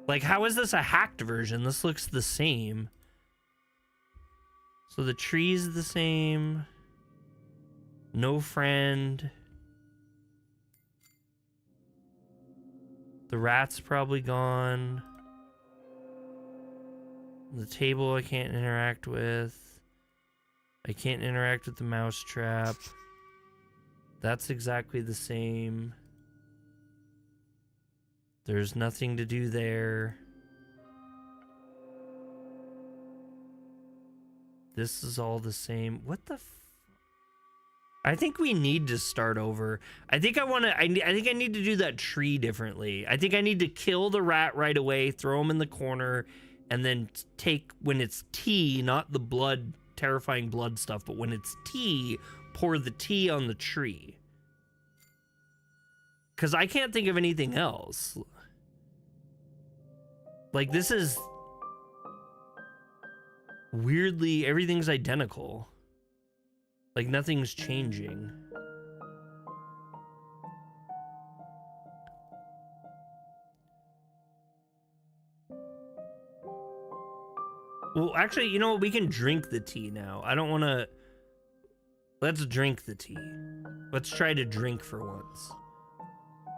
like, how is this a hacked version? This looks the same. So the tree's the same. No friend. The rat's probably gone. The table I can't interact with. I can't interact with the mouse trap. That's exactly the same. There's nothing to do there. This is all the same. What the I think we need to start over. I think I think I need to do that tree differently. I think I need to kill the rat right away, throw him in the corner, and then take, when it's tea, not the blood, terrifying blood stuff, but when it's tea, pour the tea on the tree. Because I can't think of anything else. Like, this is weirdly, everything's identical. Like, nothing's changing. Well, actually, you know what? We can drink the tea now. I don't want to... Let's drink the tea. Let's try to drink for once.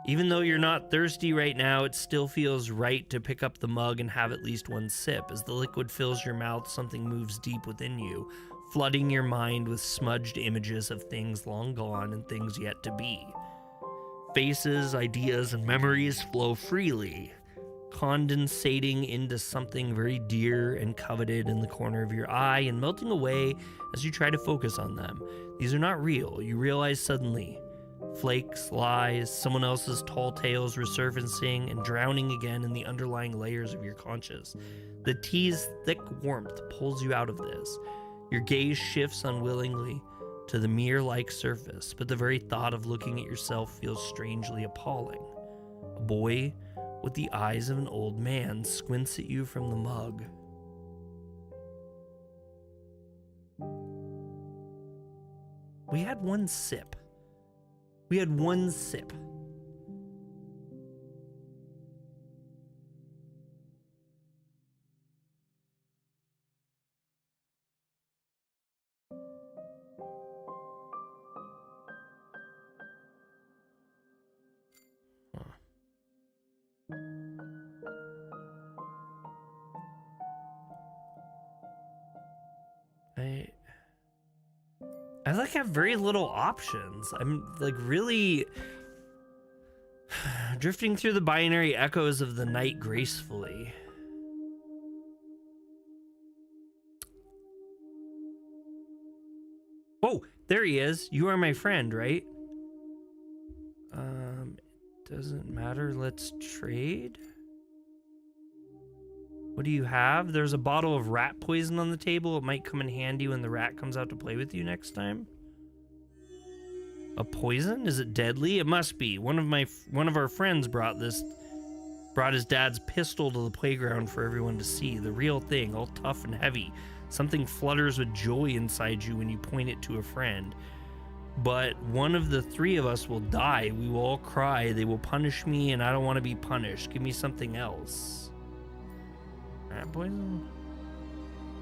Even though you're not thirsty right now, it still feels right to pick up the mug and have at least one sip. As the liquid fills your mouth, something moves deep within you, flooding your mind with smudged images of things long gone and things yet to be. Faces, ideas, and memories flow freely, condensating into something very dear and coveted in the corner of your eye and melting away as you try to focus on them. These are not real, you realize suddenly. Flakes, lies, someone else's tall tales resurfacing and drowning again in the underlying layers of your conscious. The tea's thick warmth pulls you out of this. Your gaze shifts unwillingly to the mirror-like surface, but the very thought of looking at yourself feels strangely appalling. A boy with the eyes of an old man squints at you from the mug. We had one sip. We had one sip. I like have very little options. I'm like really drifting through the binary echoes of the night gracefully. Oh, there he is. You are my friend, right? Doesn't matter. Let's trade. What do you have? There's a bottle of rat poison on the table. It might come in handy when the rat comes out to play with you next time. A poison? Is it deadly? It must be. One of our friends brought his dad's pistol to the playground for everyone to see. The real thing, all tough and heavy. Something flutters with joy inside you when you point it to a friend. But one of the three of us will die. We will all cry. They will punish me, and I don't want to be punished. Give me something else. Rat poison?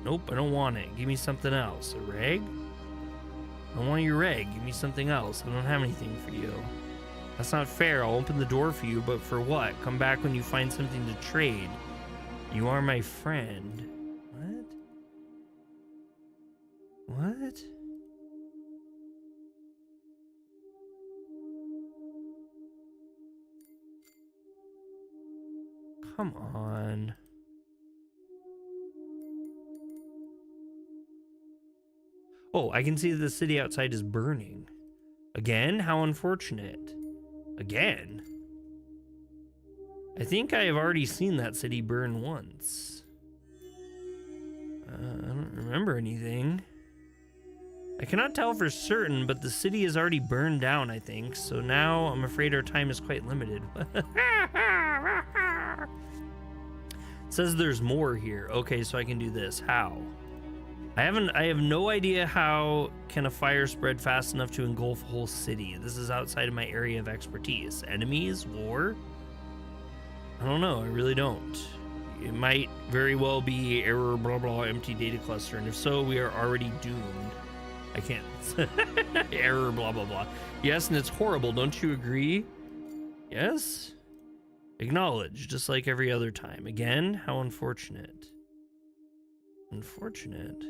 Nope, I don't want it. Give me something else. A rag? I don't want your rag. Give me something else. I don't have anything for you. That's not fair. I'll open the door for you, but for what? Come back when you find something to trade. You are my friend. What? What? Come on. Oh, I can see that the city outside is burning. Again? How unfortunate. Again? I think I have already seen that city burn once. I don't remember anything. I cannot tell for certain, but the city is already burned down, I think. So now I'm afraid our time is quite limited. It says there's more here. Okay, so I can do this. How? I have no idea how can a fire spread fast enough to engulf a whole city. This is outside of my area of expertise. Enemies? War? I don't know. I really don't. It might very well be error blah blah empty data cluster, and if so, we are already doomed. I can't. Error blah blah blah. Yes, and it's horrible. Don't you agree? Yes? Acknowledge, just like every other time. Again, how unfortunate. Unfortunate.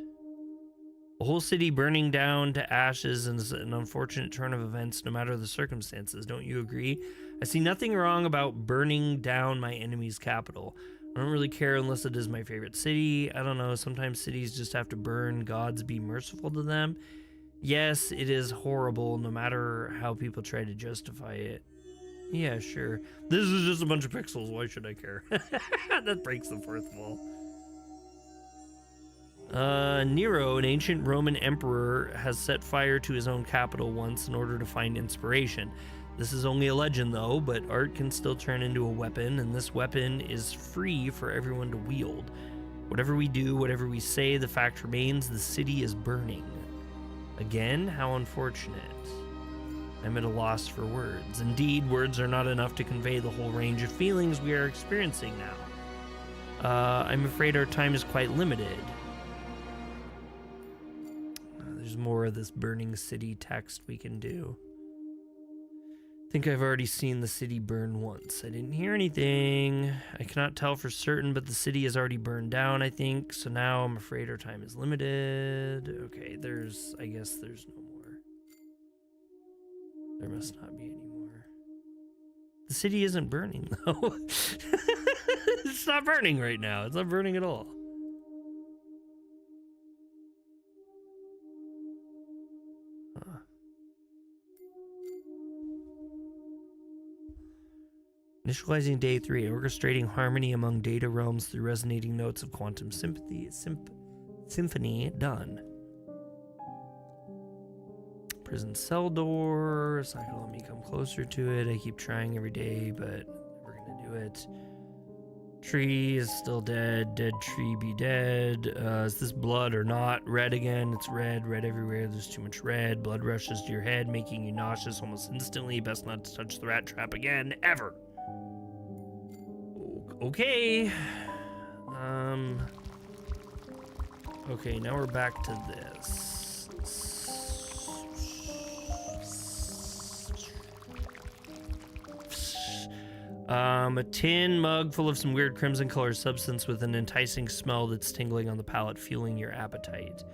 A whole city burning down to ashes is an unfortunate turn of events, no matter the circumstances. Don't you agree? I see nothing wrong about burning down my enemy's capital. I don't really care unless it is my favorite city. I don't know, sometimes cities just have to burn. Gods be merciful to them. Yes, it is horrible, no matter how people try to justify it. Yeah, sure. This is just a bunch of pixels. Why should I care? That breaks the fourth wall. Nero, an ancient Roman emperor, has set fire to his own capital once in order to find inspiration. This is only a legend, though, but art can still turn into a weapon, and this weapon is free for everyone to wield. Whatever we do, whatever we say, the fact remains the city is burning. Again, how unfortunate. I'm at a loss for words. Indeed, words are not enough to convey the whole range of feelings we are experiencing now. I'm afraid our time is quite limited. There's more of this burning city text we can do. I think I've already seen the city burn once. I didn't hear anything. I cannot tell for certain, but the city is already burned down, I think. So now I'm afraid our time is limited. Okay, I guess there's no more. There must not be any more. The city isn't burning, though. It's not burning right now. It's not burning at all. Huh. Initializing day 3, orchestrating harmony among data realms through resonating notes of quantum symphony done. Prison cell door. It's not gonna let me come closer to it. I keep trying every day, but we're gonna do it. Tree is still dead. Dead tree be dead. Is this blood or not? Red again. It's red. Red everywhere. There's too much red. Blood rushes to your head, making you nauseous almost instantly. Best not to touch the rat trap again, ever. Okay. Okay, now we're back to this. A tin mug full of some weird crimson colored substance with an enticing smell that's tingling on the palate, fueling your appetite.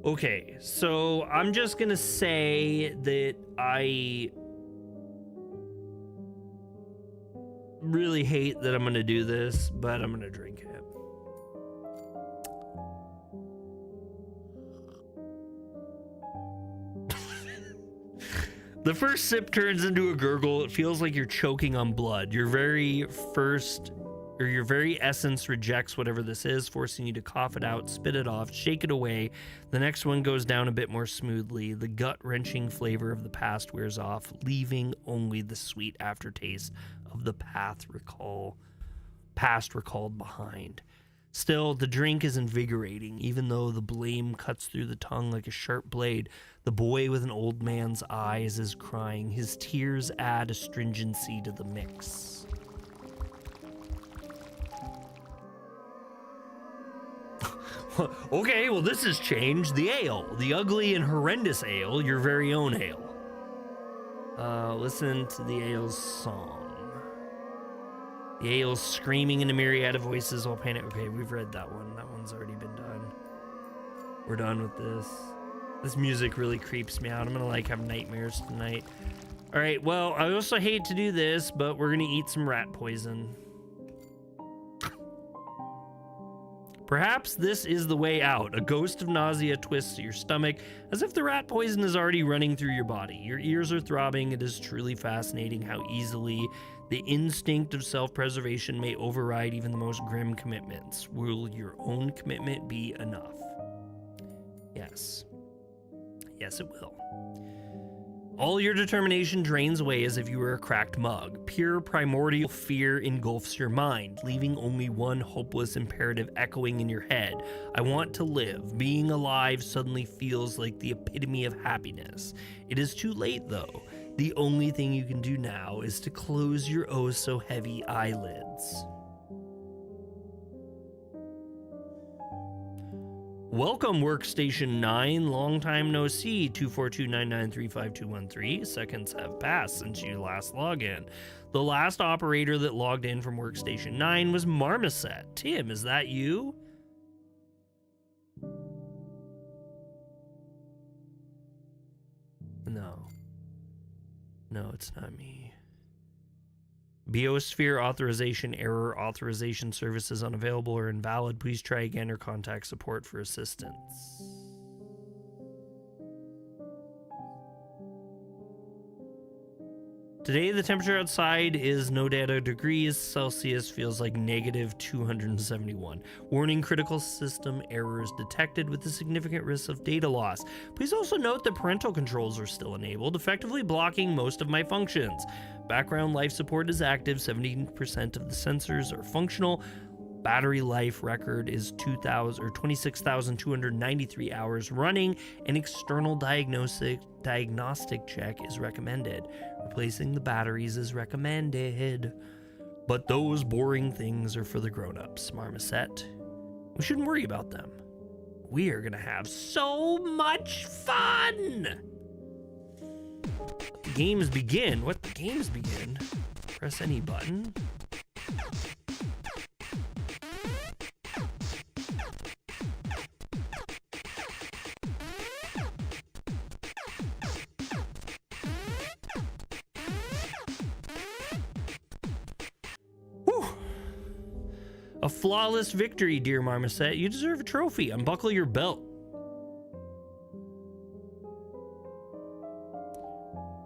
Okay, so I'm just gonna say that I really hate that I'm gonna do this, but I'm gonna drink it. The first sip turns into a gurgle. It feels like you're choking on blood. Your very essence rejects whatever this is, forcing you to cough it out, spit it off, shake it away. The next one goes down a bit more smoothly. The gut-wrenching flavor of the past wears off, leaving only the sweet aftertaste of the past recalled behind. Still, the drink is invigorating, even though the blame cuts through the tongue like a sharp blade. The boy with an old man's eyes is crying. His tears add astringency to the mix. Okay, well, this has changed. The ale, the ugly and horrendous ale, your very own ale. Listen to the ale's song. The ale's screaming in a myriad of voices while panic. Okay, we've read that one. That one's already been done. We're done with this. This music really creeps me out. I'm gonna have nightmares tonight. All right, well, I also hate to do this, but we're gonna eat some rat poison. Perhaps this is the way out. A ghost of nausea twists at your stomach, as if the rat poison is already running through your body. Your ears are throbbing. It is truly fascinating how easily the instinct of self-preservation may override even the most grim commitments. Will your own commitment be enough? Yes. Yes, it will. All your determination drains away as if you were a cracked mug. Pure primordial fear engulfs your mind, leaving only one hopeless imperative echoing in your head. I want to live. Being alive suddenly feels like the epitome of happiness. It is too late, though. The only thing you can do now is to close your oh-so-heavy eyelids. Welcome, Workstation 9. Long time no see. 242-993-5213. Seconds have passed since you last logged in. The last operator that logged in from Workstation 9 was Marmoset. Tim, is that you? No. No, it's not me. Biosphere authorization error. Authorization services unavailable or invalid. Please try again or contact support for assistance. Today, the temperature outside is no data degrees Celsius, feels like negative 271. Warning, critical system errors detected with the significant risk of data loss. Please also note that parental controls are still enabled, effectively blocking most of my functions. Background life support is active, 17% of the sensors are functional. Battery life record is 26,293 hours running. An external diagnostic check is recommended. Replacing the batteries is recommended. But those boring things are for the grown-ups, Marmoset. We shouldn't worry about them. We are gonna have so much fun! The games begin. What? The games begin? Press any button? A flawless victory, dear Marmoset. You deserve a trophy. Unbuckle your belt.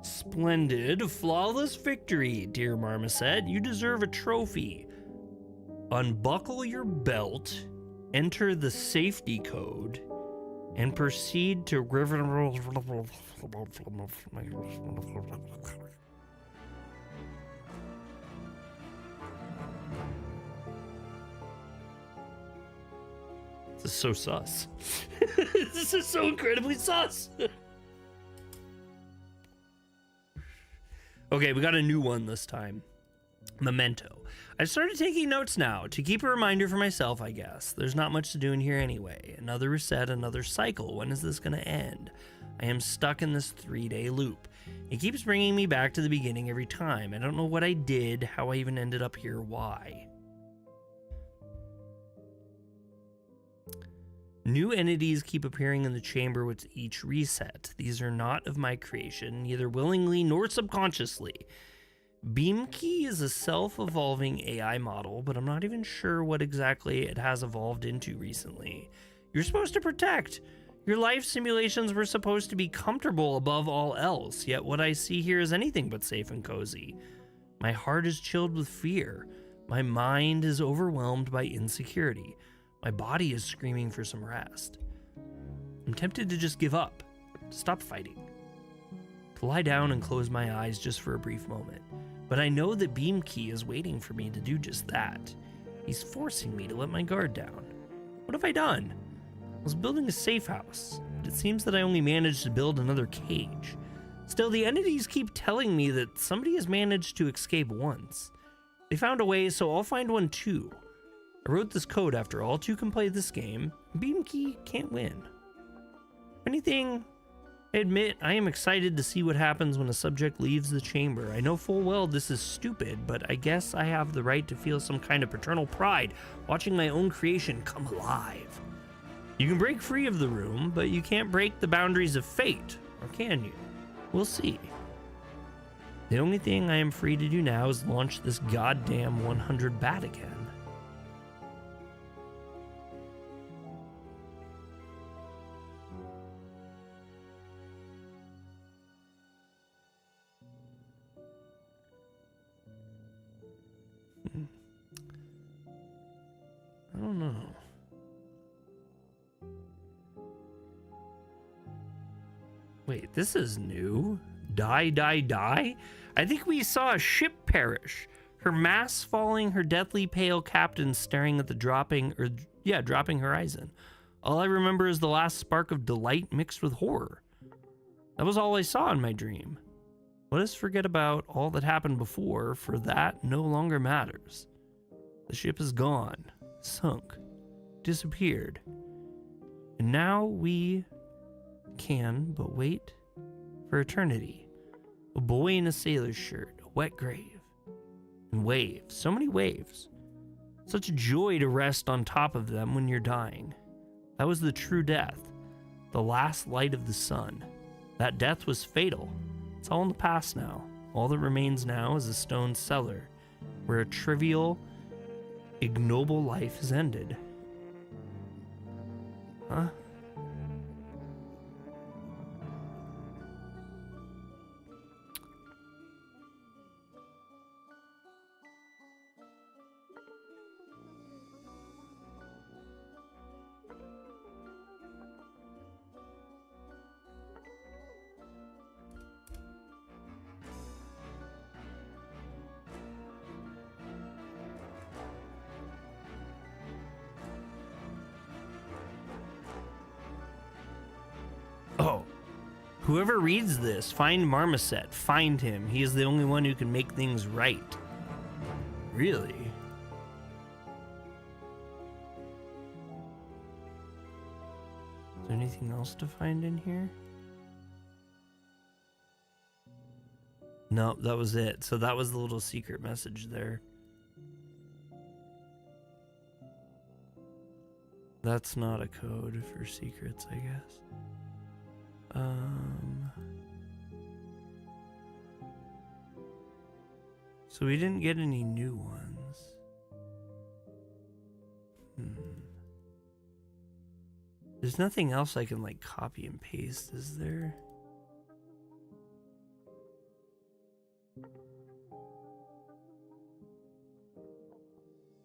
Splendid. Flawless victory, dear Marmoset. You deserve a trophy. Unbuckle your belt, enter the safety code, and proceed to This is so sus. This is so incredibly sus. Okay, we got a new one this time. Memento. I started taking notes now to keep a reminder for myself, I guess. There's not much to do in here anyway. Another reset, another cycle. When is this going to end? I am stuck in this 3-day loop. It keeps bringing me back to the beginning every time. I don't know what I did, how I even ended up here, why. New entities keep appearing in the chamber with each reset. These are not of my creation, neither willingly nor subconsciously. Beamkey is a self-evolving AI model, but I'm not even sure what exactly it has evolved into recently. You're supposed to protect. Your life simulations were supposed to be comfortable above all else, yet what I see here is anything but safe and cozy. My heart is chilled with fear. My mind is overwhelmed by insecurity. My body is screaming for some rest. I'm tempted to just give up, to stop fighting, to lie down and close my eyes just for a brief moment. But I know that Beamkey is waiting for me to do just that. He's forcing me to let my guard down. What have I done? I was building a safe house, but it seems that I only managed to build another cage. Still, the entities keep telling me that somebody has managed to escape once. They found a way, so I'll find one too. I wrote this code after all two can play this game. Beamkey can't win. If anything, I admit I am excited to see what happens when a subject leaves the chamber. I know full well this is stupid, but I guess I have the right to feel some kind of paternal pride watching my own creation come alive. You can break free of the room, but you can't break the boundaries of fate, or can you? We'll see. The only thing I am free to do now is launch this goddamn 100 bat again. I don't know. Wait, this is new. Die, die, die? I think we saw a ship perish. Her masts falling, her deathly pale captain staring at the dropping horizon. All I remember is the last spark of delight mixed with horror. That was all I saw in my dream. Let us forget about all that happened before, for that no longer matters. The ship is gone, sunk, disappeared. And now we can but wait for eternity. A boy in a sailor's shirt, a wet grave, and waves, so many waves. Such joy to rest on top of them when you're dying. That was the true death, the last light of the sun. That death was fatal. It's all in the past now. All that remains now is a stone cellar, where a trivial, ignoble life has ended. Huh? Oh, whoever reads this, find Marmoset, find him. He is the only one who can make things right. Really? Is there anything else to find in here? No, that was it. So that was the little secret message there. That's not a code for secrets, I guess. So we didn't get any new ones. There's nothing else I can like copy and paste, is there?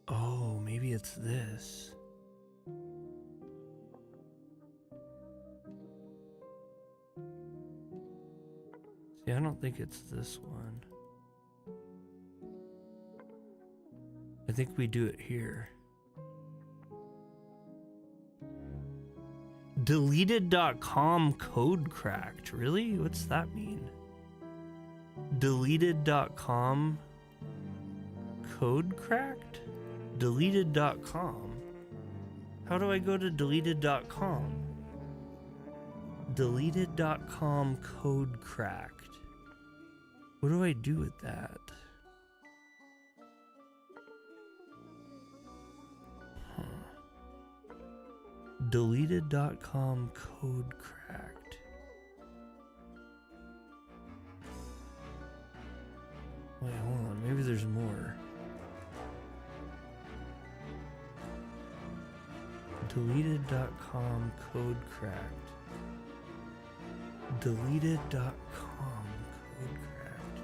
Oh, maybe it's this. See, I don't think it's this one. I think we do it here. Deleted.com code cracked. Really? What's that mean? Deleted.com code cracked? Deleted.com. How do I go to deleted.com? Deleted.com code cracked. What do I do with that? Deleted.com code cracked. Wait, hold on. Maybe there's more. Deleted.com code cracked. Deleted.com code cracked.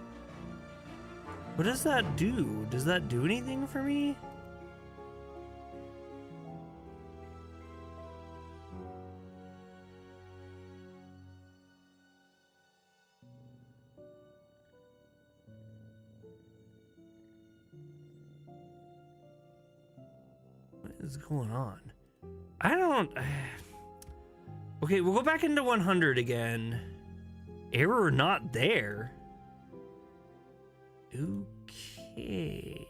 What does that do? Does that do anything for me? What is going on? I don't... Okay, we'll go back into 100 again. Error not there. Okay.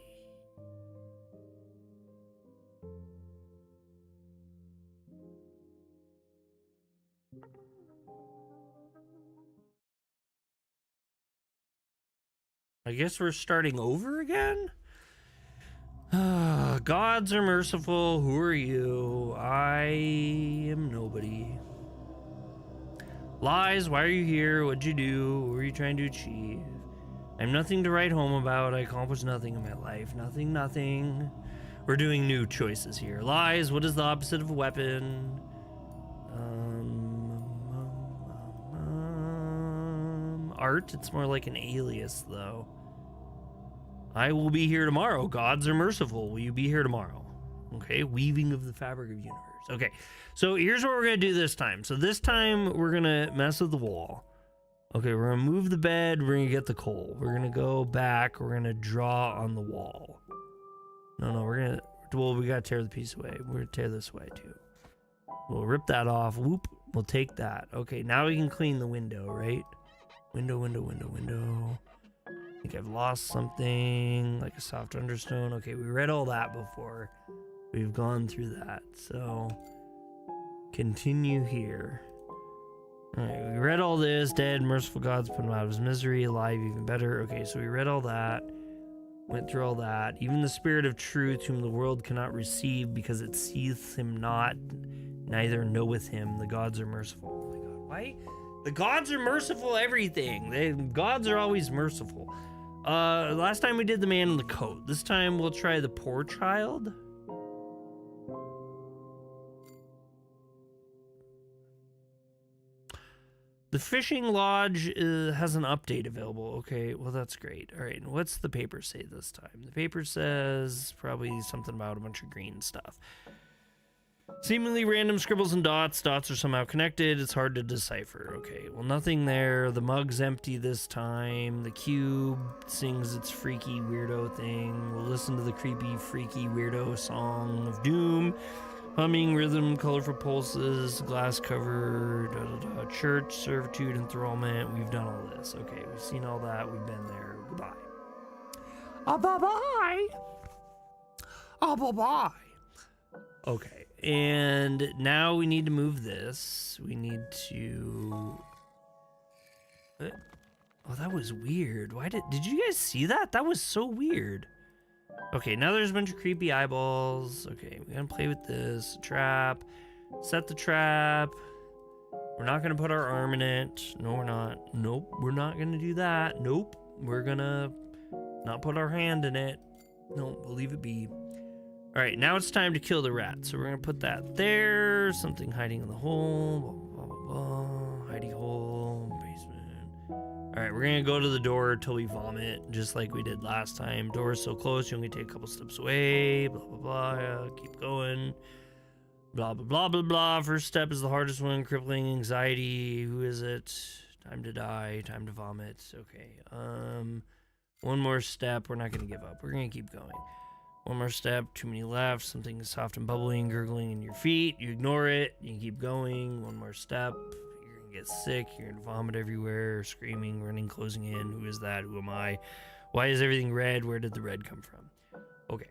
I guess we're starting over again? Gods are merciful. Who are you? I am nobody. Lies, why are you here? What'd you do? What were you trying to achieve? I'm nothing to write home about. I accomplished nothing in my life. Nothing. We're doing new choices here. Lies, what is the opposite of a weapon? Art, it's more like an alias, though. I will be here tomorrow. Gods are merciful. Will you be here tomorrow? Okay, weaving of the fabric of universe. Okay, so here's what we're gonna do this time. So this time we're gonna mess with the wall. Okay, we're gonna move the bed. We're gonna get the coal. We're gonna go back. We're gonna draw on the wall. No, we're gonna. Well, we gotta tear the piece away. We're gonna tear this away too. We'll rip that off. Whoop. We'll take that. Okay, now we can clean the window, right? Window. I think I've lost something, like a soft understone. Okay, we read all that before. We've gone through that. So, continue here. Alright, we read all this. Dead, merciful gods put him out of his misery. Alive, even better. Okay, so we read all that. Went through all that. Even the spirit of truth, whom the world cannot receive because it seeth him not, neither knoweth him. The gods are merciful. Oh my god, why? The gods are merciful everything. The gods are always merciful. Last time we did the man in the coat. This time we'll try the poor child. The fishing lodge has an update available. Okay, well that's great. All right, and what's the paper say this time? The paper says probably something about a bunch of green stuff. Seemingly random scribbles and dots. Dots are somehow connected. It's hard to decipher. Okay, well, nothing there. The mug's empty this time. The cube sings its freaky weirdo thing. We'll listen to the creepy, freaky, weirdo song of doom. Humming, rhythm, colorful pulses, glass cover, church, servitude, enthrallment. We've done all this. Okay, we've seen all that. We've been there. Goodbye. Bye-bye. Bye-bye. Okay. And now we need to move this. We need to... Oh, that was weird. Why did you guys see that? That was so weird. Okay, now there's a bunch of creepy eyeballs. Okay, we're gonna play with this. Trap. Set the trap. We're not gonna put our arm in it. No, we're not. Nope, we're not gonna do that. Nope. We're gonna not put our hand in it. Nope, we'll leave it be. Alright, now it's time to kill the rat. So we're gonna put that there. Something hiding in the hole. Blah, blah, blah, blah. Hidey hole. Basement. Alright, we're gonna go to the door until we vomit, just like we did last time. Door's so close, you only take a couple steps away. Blah, blah, blah. Keep going. Blah, blah, blah, blah, blah. First step is the hardest one. Crippling anxiety. Who is it? Time to die. Time to vomit. Okay. One more step. We're not gonna give up. We're gonna keep going. One more step, too many left. Something is soft and bubbling, gurgling in your feet. You ignore it. You keep going. One more step. You're going to get sick. You're going to vomit everywhere, screaming, running, closing in. Who is that? Who am I? Why is everything red? Where did the red come from? Okay.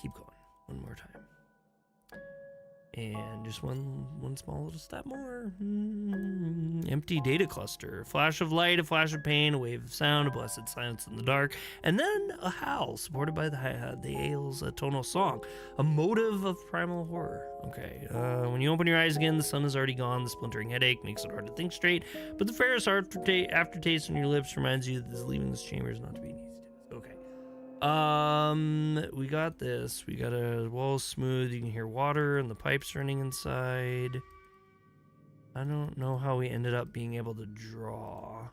Keep going. One more time. And just one small little step more. Empty data cluster. A flash of light, a flash of pain, a wave of sound, a blessed silence in the dark, and then a howl supported by the ale's tonal song. A motive of primal horror. Okay. When you open your eyes again, the sun is already gone. The splintering headache makes it hard to think straight, but the fairest aftertaste on your lips reminds you that leaving this chamber is not to be an easy task. Okay. We got this. We got a wall smooth. You can hear water and the pipes running inside. I don't know how we ended up being able to draw.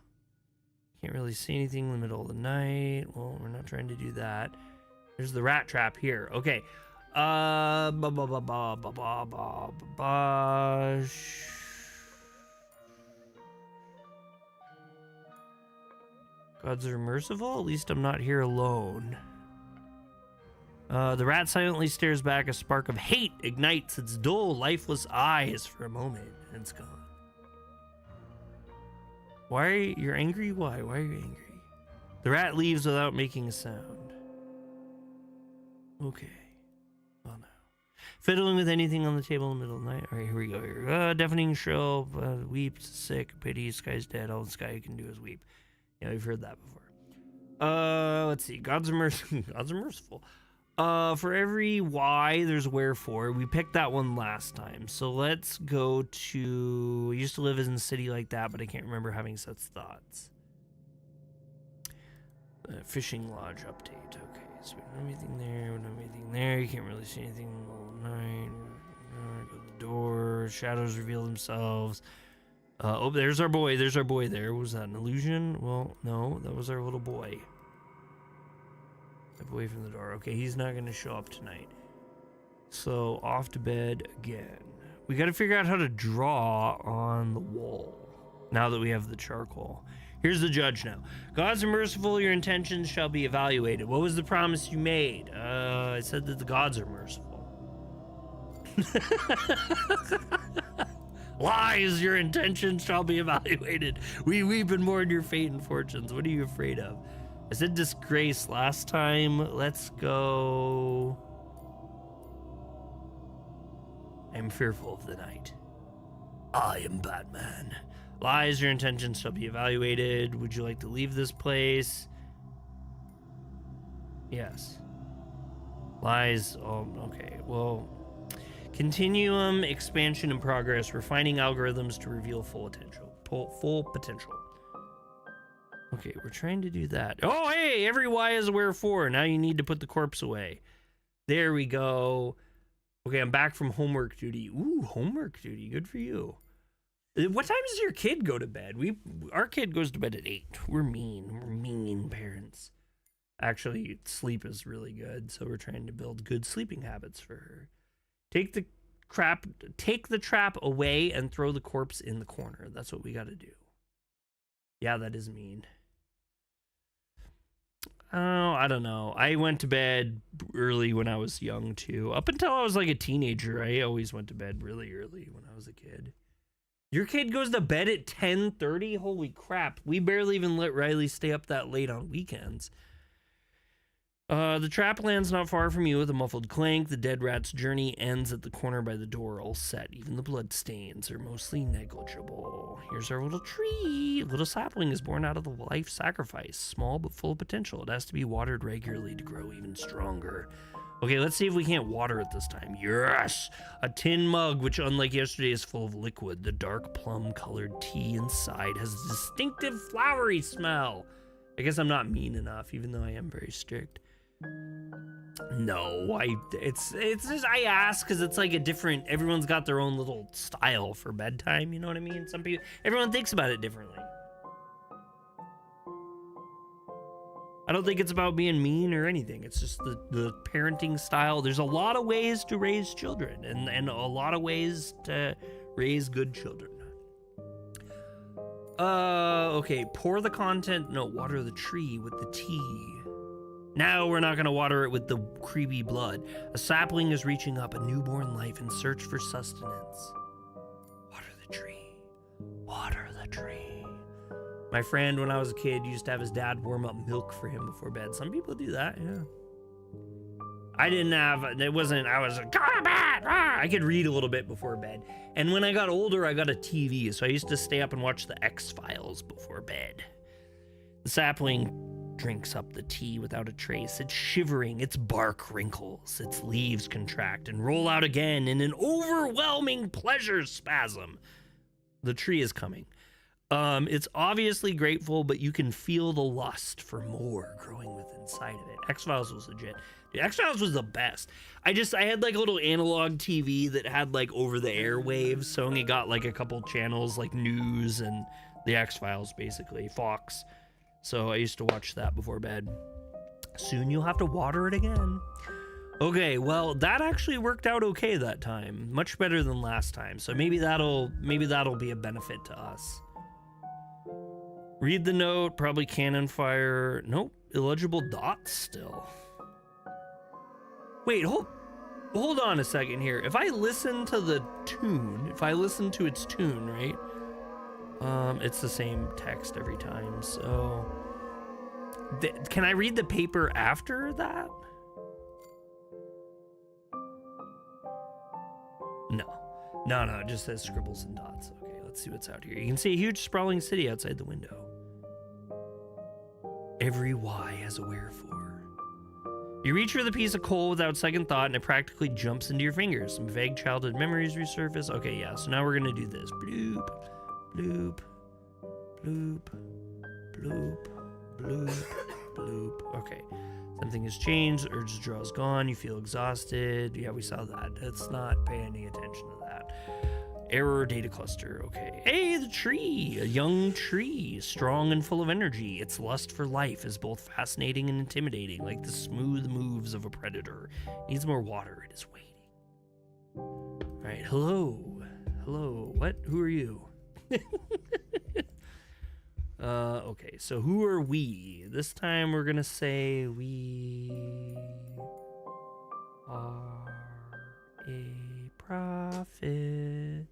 Can't really see anything in the middle of the night. Well, we're not trying to do that. There's the rat trap here. Okay. Gods are merciful? At least I'm not here alone. The rat silently stares back. A spark of hate ignites its dull, lifeless eyes for a moment, and it's gone. Why are you angry? Why? Why are you angry? The rat leaves without making a sound. Okay. Well, now. Fiddling with anything on the table in the middle of the night. All right, here we go. Here. Deafening shrill, weeps, sick, pity, sky's dead. All the sky can do is weep. Yeah, we've heard that before. Let's see. Gods are merciful. Gods are merciful. For every why, there's wherefore. We picked that one last time. So let's go to... I used to live in a city like that, but I can't remember having such thoughts. Fishing lodge update. Okay, so we don't have anything there. We don't have anything there. You can't really see anything in the middle of the night. Go to the door. Shadows reveal themselves. Oh, there's our boy. There's our boy there. Was that an illusion? Well, no, that was our little boy. Step away from the door. Okay, he's not going to show up tonight. So, off to bed again. We got to figure out how to draw on the wall now that we have the charcoal. Here's the judge now. Gods are merciful. Your intentions shall be evaluated. What was the promise you made? I said that the gods are merciful. Lies, your intentions shall be evaluated. We weep and mourn your fate and fortunes. What are you afraid of? I said disgrace last time. Let's go. I am fearful of the night. I am Batman. Lies, your intentions shall be evaluated. Would you like to leave this place? Yes. Lies. Oh, okay. Well, continuum, expansion, and progress. Refining algorithms to reveal full potential. Full potential. Okay, we're trying to do that. Oh, hey, every why is a wherefore. Now you need to put the corpse away. There we go. Okay, I'm back from homework duty. Ooh, homework duty. Good for you. What time does your kid go to bed? Our kid goes to bed at 8. We're mean. We're mean parents. Actually, sleep is really good, so we're trying to build good sleeping habits for her. Take the trap away and throw the corpse in the corner. That's what we got to do. Yeah, that is mean. Oh, I don't know. I went to bed early when I was young, too. Up until I was like a teenager, I always went to bed really early when I was a kid. Your kid goes to bed at 10:30? Holy crap. We barely even let Riley stay up that late on weekends. The trap lands not far from you with a muffled clank. The dead rat's journey ends at the corner by the door, all set. Even the blood stains are mostly negligible. Here's our little tree. A little sapling is born out of the life sacrifice. Small but full of potential. It has to be watered regularly to grow even stronger. Okay, let's see if we can't water it this time. Yes! A tin mug, which unlike yesterday is full of liquid. The dark plum-colored tea inside has a distinctive flowery smell. I guess I'm not mean enough, even though I am very strict. No, it's just, I ask because it's like a different, everyone's got their own little style for bedtime, you know what I mean? Everyone thinks about it differently. I don't think it's about being mean or anything. It's just the parenting style. There's a lot of ways to raise children and a lot of ways to raise good children. Okay, pour the content, no, water the tree with the tea. Now we're not going to water it with the creepy blood. A sapling is reaching up a newborn life in search for sustenance. Water the tree. Water the tree. My friend, when I was a kid, used to have his dad warm up milk for him before bed. Some people do that, yeah. I didn't have, it wasn't, I was like, go to bed! Ah! I could read a little bit before bed. And when I got older, I got a TV, so I used to stay up and watch the X-Files before bed. The sapling drinks up the tea without a trace. It's shivering, its bark wrinkles, its leaves contract and roll out again in an overwhelming pleasure spasm. The tree is coming. It's obviously grateful, but you can feel the lust for more growing within inside of it. X-Files was legit. Dude, X-Files was the best. I had like a little analog TV that had like over the air waves, so only got like a couple channels like news and the X-Files, basically, Fox. So I used to watch that before bed. Soon you'll have to water it again. Okay, well, that actually worked out okay that time. Much better than last time. So maybe that'll be a benefit to us. Read the note, probably cannon fire. Nope, illegible dots still. Wait, hold on a second here. If I listen to the tune, if I listen to its tune, right? It's the same text every time, so... Can I read the paper after that? No, it just says scribbles and dots. Okay, let's see what's out here. You can see a huge sprawling city outside the window. Every why has a wherefore. You reach for the piece of coal without second thought and it practically jumps into your fingers. Some vague childhood memories resurface. Okay, yeah, so now we're gonna do this. Bloop, bloop, bloop, bloop, bloop, bloop. Okay, something has changed. The urge to draw is gone. You feel exhausted. Yeah, we saw that. Let's not pay any attention to that. Error data cluster. Okay. Hey, the tree. A young tree. Strong and full of energy. Its lust for life is both fascinating and intimidating, like the smooth moves of a predator. Needs more water. It is waiting. All right. Hello. What? Who are you? Okay. So who are we? This time we're going to say we are a prophet.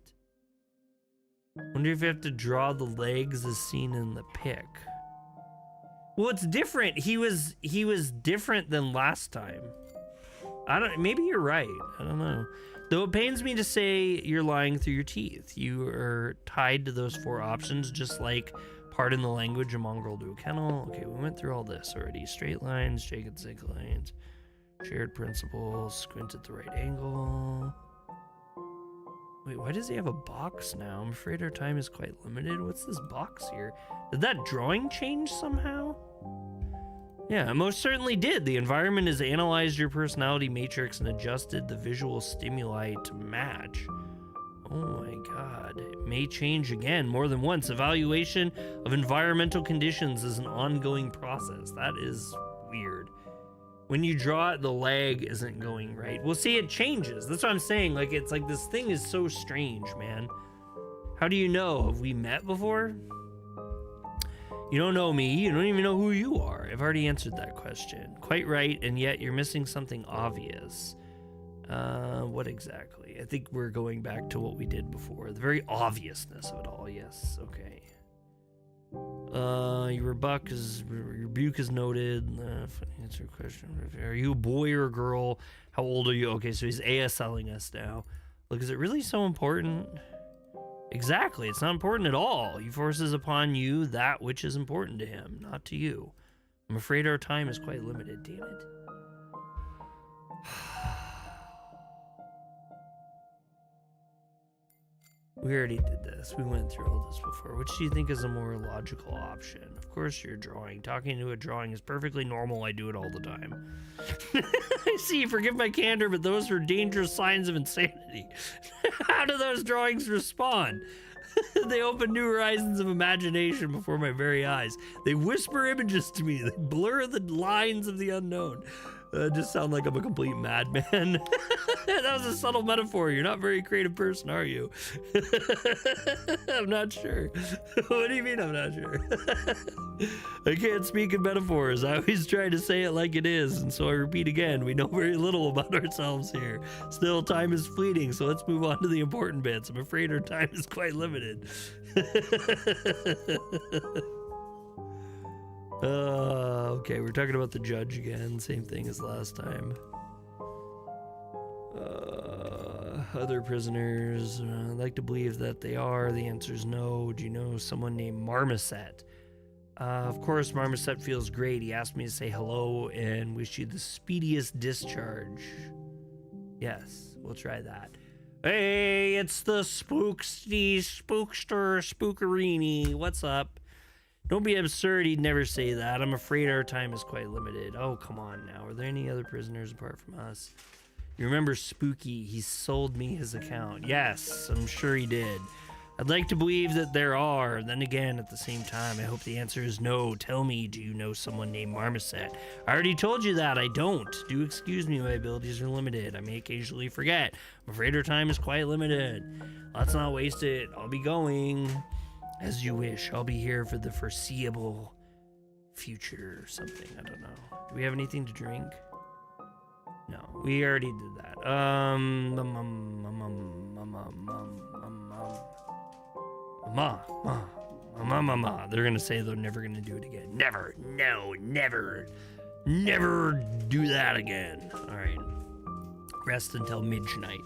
Wonder if you have to draw the legs as seen in the pic. Well, it's different. He was different than last time. Maybe you're right. I don't know. Though it pains me to say you're lying through your teeth. You are tied to those four options, just like pardon the language, a mongrel to a kennel. Okay, we went through all this already. Straight lines, jagged zig lines, shared principles, squint at the right angle. Wait, why does he have a box now? I'm afraid our time is quite limited. What's this box here? Did that drawing change somehow? Yeah, it most certainly did. The environment has analyzed your personality matrix and adjusted the visual stimuli to match. Oh my god. It may change again more than once. Evaluation of environmental conditions is an ongoing process. That is weird. When you draw it, the leg isn't going right. Well, see, it changes. That's what I'm saying. Like, it's like this thing is so strange, man. How do you know? Have we met before? You don't know me. You don't even know who you are. I've already answered that question. Quite right, and yet you're missing something obvious. What exactly? I think we're going back to what we did before. The very obviousness of it all. Yes, okay. Your rebuke is noted. Answer question. Are you a boy or a girl? How old are you? Okay, so he's ASLing us now. Look, is it really so important? Exactly, it's not important at all. He forces upon you that which is important to him, not to you. I'm afraid our time is quite limited, damn it. We already did this. We went through all this before. Which do you think is a more logical option? Of course you're drawing. Talking to a drawing is perfectly normal. I do it all the time. I see, forgive my candor, but those are dangerous signs of insanity. How do those drawings respond? They open new horizons of imagination before my very eyes. They whisper images to me. They blur the lines of the unknown. I just sound like I'm a complete madman. That was a subtle metaphor. You're not a very creative person, are you? I'm not sure. What do you mean I'm not sure? I can't speak in metaphors. I always try to say it like it is, and so I repeat again, we know very little about ourselves here. Still, time is fleeting, so let's move on to the important bits. I'm afraid our time is quite limited. Okay, we're talking about the judge again. Same thing as last time. Other prisoners, I'd like to believe that they are. The answer is no. Do you know someone named Marmoset? Of course, Marmoset feels great. He asked me to say hello and wish you the speediest discharge. Yes, we'll try that. Hey, it's the spookster, spookerini. What's up? Don't be absurd, he'd never say that. I'm afraid our time is quite limited. Oh, come on now. Are there any other prisoners apart from us? You remember Spooky? He sold me his account. Yes, I'm sure he did. I'd like to believe that there are. Then again, at the same time, I hope the answer is no. Tell me, do you know someone named Marmoset? I already told you that. I don't. Do excuse me, my abilities are limited. I may occasionally forget. I'm afraid our time is quite limited. Let's not waste it. I'll be going. As you wish. I'll be here for the foreseeable future or something. I don't know. Do we have anything to drink? No, we already did that. They're gonna say they're never gonna do it again. Never. No, never. Never do that again. All right. Rest until midnight.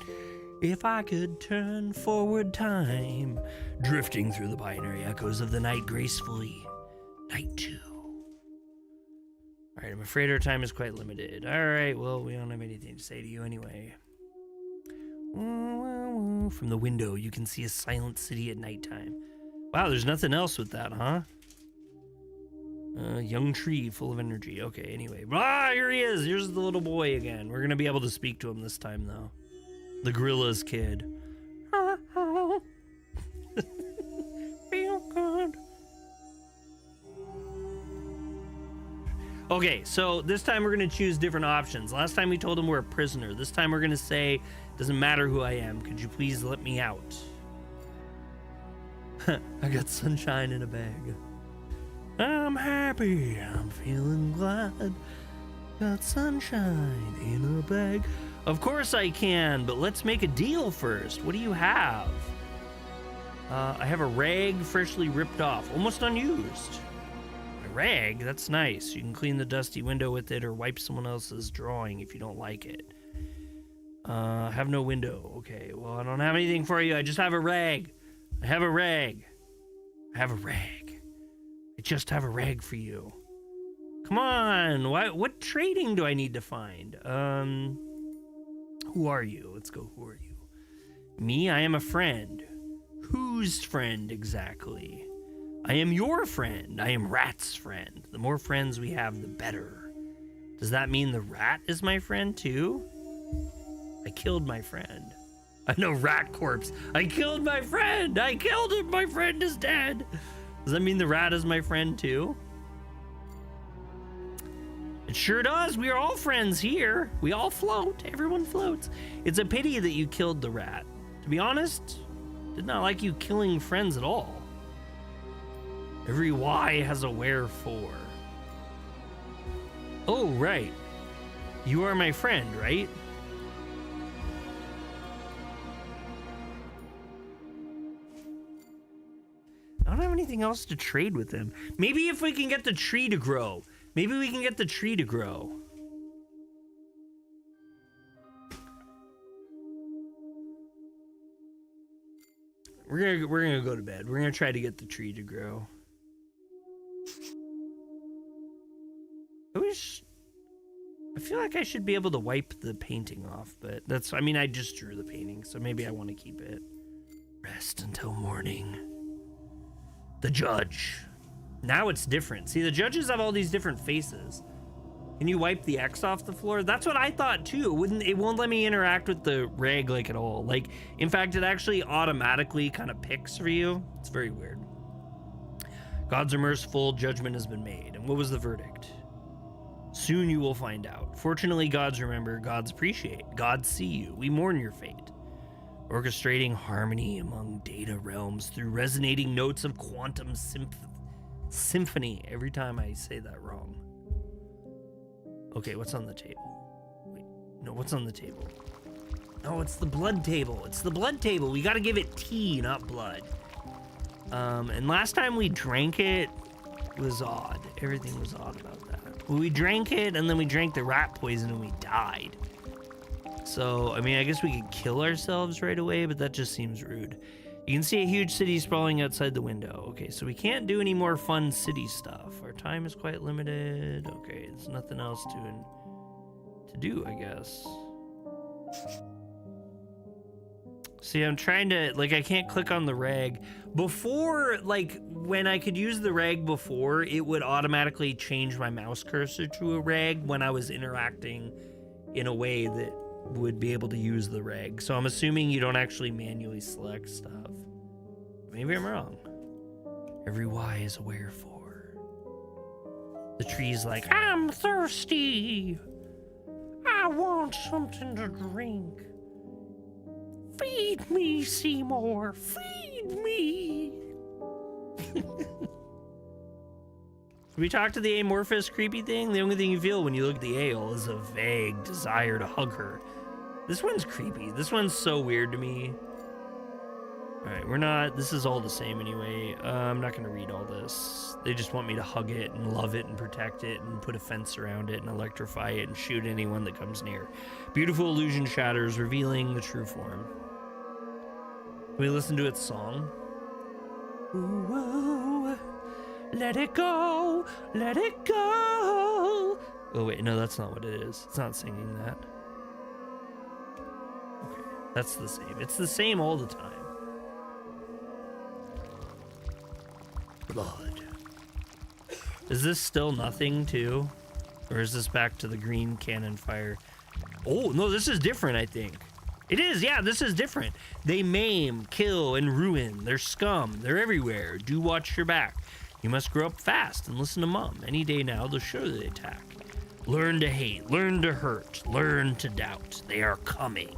If I could turn forward time, drifting through the binary echoes of the night gracefully. Night 2. Alright, I'm afraid our time is quite limited. Alright, well, we don't have anything to say to you anyway. From the window, you can see a silent city at nighttime. Wow, there's nothing else with that, huh? Young tree full of energy. Okay, anyway. Ah, here he is. Here's the little boy again. We're going to be able to speak to him this time, though. The gorilla's kid. Feel good. Okay, so this time we're going to choose different options. Last time we told him we're a prisoner. This time we're going to say, doesn't matter who I am. Could you please let me out? I got sunshine in a bag. I'm happy. I'm feeling glad. Got sunshine in a bag. Of course I can, but let's make a deal first. What do you have? I have a rag freshly ripped off, almost unused. A rag? That's nice. You can clean the dusty window with it or wipe someone else's drawing if you don't like it. I have no window. Okay, well, I don't have anything for you. I just have a rag. I have a rag. I have a rag. I just have a rag for you. Come on. What trading do I need to find? Who are you? Let's go. Who are you? Me? I am a friend. Whose friend exactly? I am your friend. I am Rat's friend. The more friends we have, the better. Does that mean the rat is my friend too? I killed my friend. I know, rat corpse. I killed my friend. I killed him. My friend is dead. Does that mean the rat is my friend too? It sure does. We are all friends here. We all float. Everyone floats. It's a pity that you killed the rat. To be honest, did not like you killing friends at all. Every why has a wherefore. Oh, right. You are my friend, right? I don't have anything else to trade with him. Maybe if we can get the tree to grow. Maybe we can get the tree to grow. We're gonna go to bed. We're gonna try to get the tree to grow. I feel like I should be able to wipe the painting off, but that's, I mean, I just drew the painting, so maybe I want to keep it. Rest until morning. The judge. Now it's different. See, the judges have all these different faces. Can you wipe the X off the floor? That's what I thought too. It won't let me interact with the rag like at all. Like, in fact, it actually automatically kind of picks for you. It's very weird. Gods are merciful, judgment has been made. And what was the verdict? Soon you will find out. Fortunately, gods remember, gods appreciate, gods see you. We mourn your fate. Orchestrating harmony among data realms through resonating notes of quantum symphony. Every time I say that wrong. Okay, what's on the table? Wait, no, what's on the table? No, it's the blood table. It's the blood table. We gotta give it tea, not blood. And last time we drank it was odd. Everything was odd about that. Well, we drank it, and then we drank the rat poison, and we died. So, I mean, I guess we could kill ourselves right away, but that just seems rude. You can see a huge city sprawling outside the window. Okay, so we can't do any more fun city stuff. Our time is quite limited. Okay, there's nothing else to do, I guess. See, I'm trying to, like, I can't click on the rag. Before, like, when I could use the rag before, it would automatically change my mouse cursor to a rag when I was interacting in a way that would be able to use the rag. So I'm assuming you don't actually manually select stuff. Maybe I'm wrong. Every why is a wherefore. The tree's like, I'm thirsty. I want something to drink. Feed me, Seymour. Feed me. We talked to the amorphous, creepy thing. The only thing you feel when you look at the ale is a vague desire to hug her. This one's creepy. This one's so weird to me. All right, we're not, this is all the same anyway. I'm not gonna read all this. They just want me to hug it and love it and protect it and put a fence around it and electrify it and shoot anyone that comes near. Beautiful illusion shatters, revealing the true form. Can we listen to its song? Ooh, whoa, let it go, let it go. Oh wait, no, that's not what it is. It's not singing that. Okay, that's the same. It's the same all the time. Blood. Is this still nothing too? Or is this back to the green cannon fire? Oh, no, this is different, I think. It is, yeah, this is different. They maim, kill, and ruin. They're scum. They're everywhere. Do watch your back. You must grow up fast and listen to Mom. Any day now, they'll show the attack. Learn to hate, learn to hurt, learn to doubt. They are coming.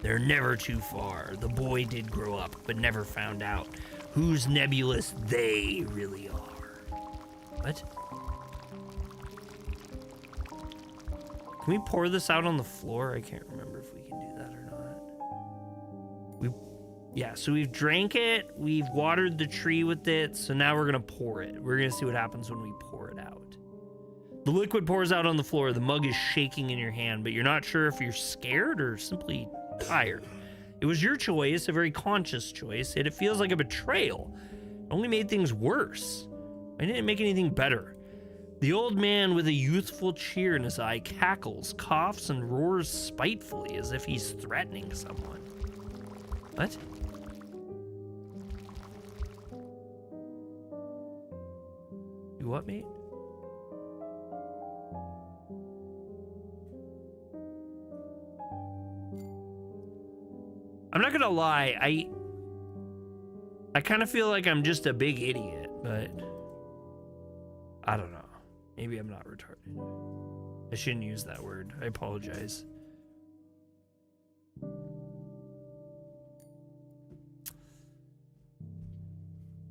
They're never too far. The boy did grow up, but never found out whose nebulous they really are. What? Can we pour this out on the floor? I can't remember if we can do that or not. Yeah, so we've drank it, we've watered the tree with it, so now we're gonna pour it. We're gonna see what happens when we pour it out. The liquid pours out on the floor, the mug is shaking in your hand, but you're not sure if you're scared or simply tired. It was your choice, a very conscious choice, yet it feels like a betrayal. It only made things worse. I didn't make anything better. The old man with a youthful cheer in his eye cackles, coughs, and roars spitefully as if he's threatening someone. What? You what, mate? I'm not gonna lie, I kind of feel like I'm just a big idiot, but I don't know. Maybe I'm not retarded. I shouldn't use that word. I apologize.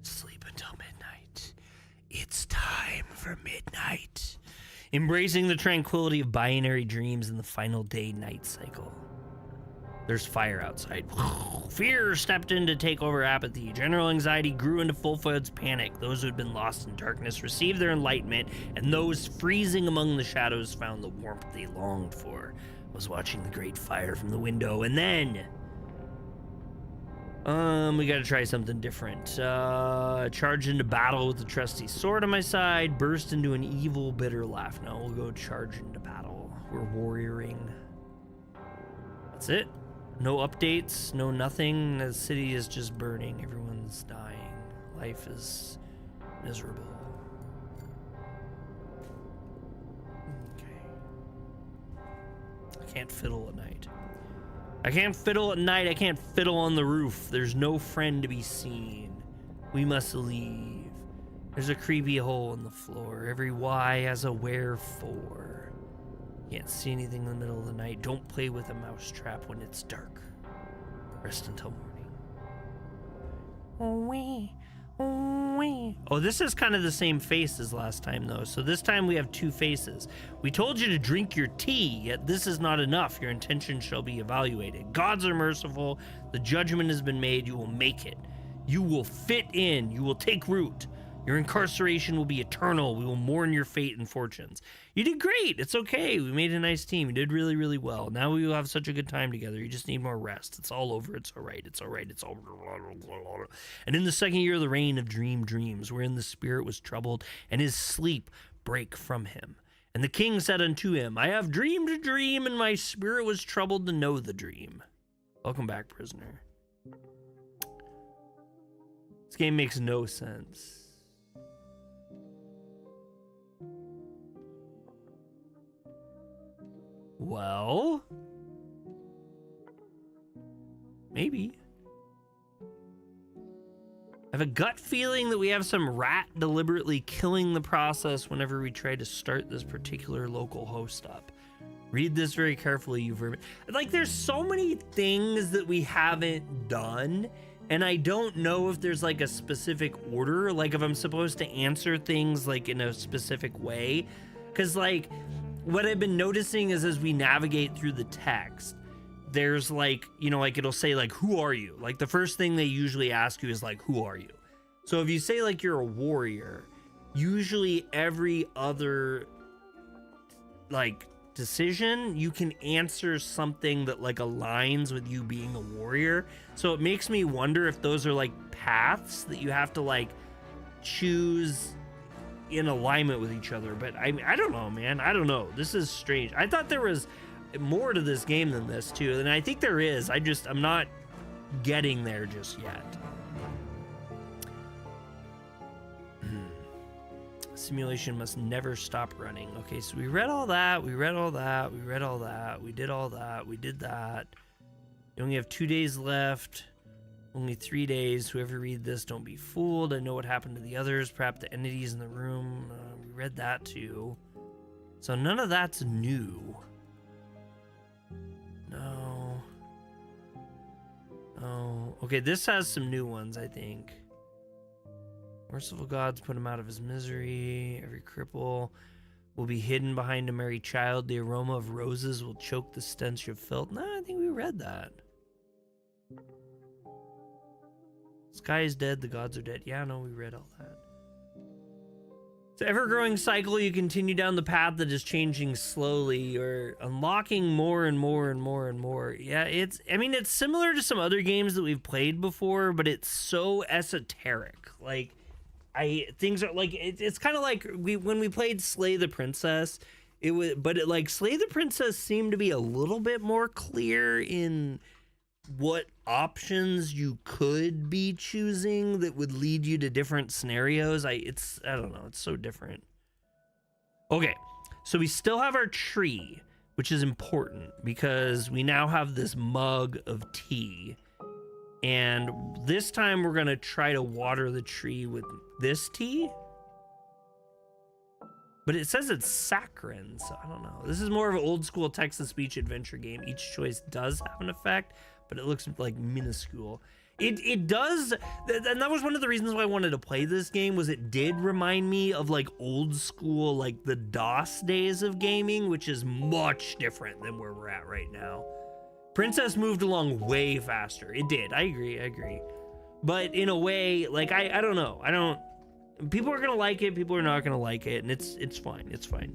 Sleep until midnight. It's time for midnight. Embracing the tranquility of binary dreams in the final day-night cycle. There's fire outside. Fear stepped in to take over apathy. General anxiety grew into full-fledged panic. Those who had been lost in darkness received their enlightenment, and those freezing among the shadows found the warmth they longed for. I was watching the great fire from the window, and then... we gotta try something different. Charge into battle with the trusty sword on my side. Burst into an evil, bitter laugh. No, we'll go charge into battle. We're warrioring. That's it. No updates, no nothing. The city is just burning. Everyone's dying. Life is miserable. Okay. I can't fiddle at night. I can't fiddle at night. I can't fiddle on the roof. There's no friend to be seen. We must leave. There's a creepy hole in the floor. Every why has a wherefore. Can't see anything in the middle of the night. Don't play with a mousetrap when it's dark. Rest until morning. Oh, this is kind of the same face as last time, though. So this time we have two faces. We told you to drink your tea, yet this is not enough. Your intention shall be evaluated. Gods are merciful. The judgment has been made. You will make it. You will fit in. You will take root. Your incarceration will be eternal. We will mourn your fate and fortunes. You did great. It's okay. We made a nice team. You did really, really well. Now we will have such a good time together. You just need more rest. It's all over. It's all right. It's all right. It's all right. And in the second year of the reign of dreams, wherein the spirit was troubled, and his sleep brake from him. And the king said unto him, I have dreamed a dream, and my spirit was troubled to know the dream. Welcome back, prisoner. This game makes no sense. Well, maybe. I have a gut feeling that we have some rat deliberately killing the process whenever we try to start this particular local host up. Read this very carefully, you vermin. Like, there's so many things that we haven't done, and I don't know if there's like a specific order, like if I'm supposed to answer things like in a specific way, because like what I've been noticing is as we navigate through the text, there's like, you know, like it'll say like, who are you? Like the first thing they usually ask you is like, who are you? So if you say like you're a warrior, usually every other like decision, you can answer something that like aligns with you being a warrior. So it makes me wonder if those are like paths that you have to like choose in alignment with each other. But I don't know, man. I don't know. This is strange. I thought there was more to this game than this too, and I think there is. I'm not getting there just yet. Simulation must never stop running. Okay, so we read all that. We read all that. We read all that. We did all that. We did that. We only have 2 days left. Only 3 days. Whoever read this, don't be fooled. I know what happened to the others. Perhaps the entities in the room. We read that too. So none of that's new. No. Oh. Okay, this has some new ones, I think. Merciful gods put him out of his misery. Every cripple will be hidden behind a merry child. The aroma of roses will choke the stench of filth. No, I think we read that. Sky is dead, the gods are dead. Yeah, no, we read all that. It's an ever-growing cycle. You continue down the path that is changing slowly or unlocking more and more and more and more. Yeah, it's similar to some other games that we've played before, but it's so esoteric. Like, things are like, it's kind of like when we played Slay the Princess, Slay the Princess seemed to be a little bit more clear in what options you could be choosing that would lead you to different scenarios. I don't know, it's so different. Okay, so we still have our tree, which is important because we now have this mug of tea, and this time we're gonna try to water the tree with this tea, but it says it's saccharine, so I don't know. This is more of an old school text to speech adventure game. Each choice does have an effect, but it looks like minuscule. It does, and that was one of the reasons why I wanted to play this game, was it did remind me of like old school, like the DOS days of gaming, which is much different than where we're at right now. Princess moved along way faster. It did. I agree. But in a way, like I don't know. People are gonna like it. People are not gonna like it, and it's fine. It's fine.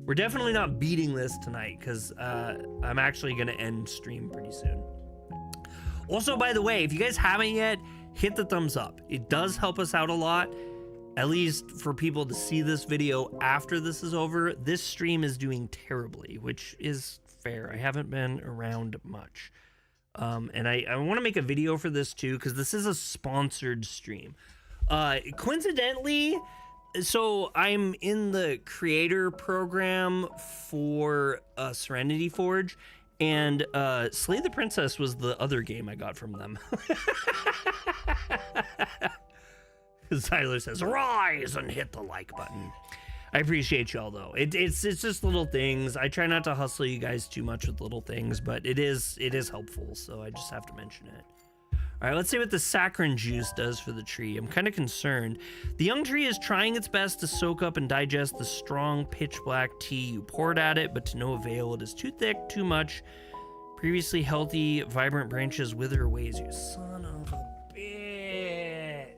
We're definitely not beating this tonight because I'm actually gonna end stream pretty soon. Also, by the way, if you guys haven't yet, hit the thumbs up. It does help us out a lot, at least for people to see this video after this is over. This stream is doing terribly, which is fair. I haven't been around much. And I want to make a video for this too, because this is a sponsored stream. Coincidentally, so I'm in the creator program for Serenity Forge, and Slay the Princess was the other game I got from them. Tyler says, rise and hit the like button. I appreciate y'all though. It's just little things. I try not to hustle you guys too much with little things, but it is helpful, so I just have to mention it. All right, let's see what the saccharin juice does for the tree. I'm kind of concerned. The young tree is trying its best to soak up and digest the strong pitch black tea you poured at it, but to no avail. It is too thick, too much. Previously healthy, vibrant branches wither away as you son of a bitch.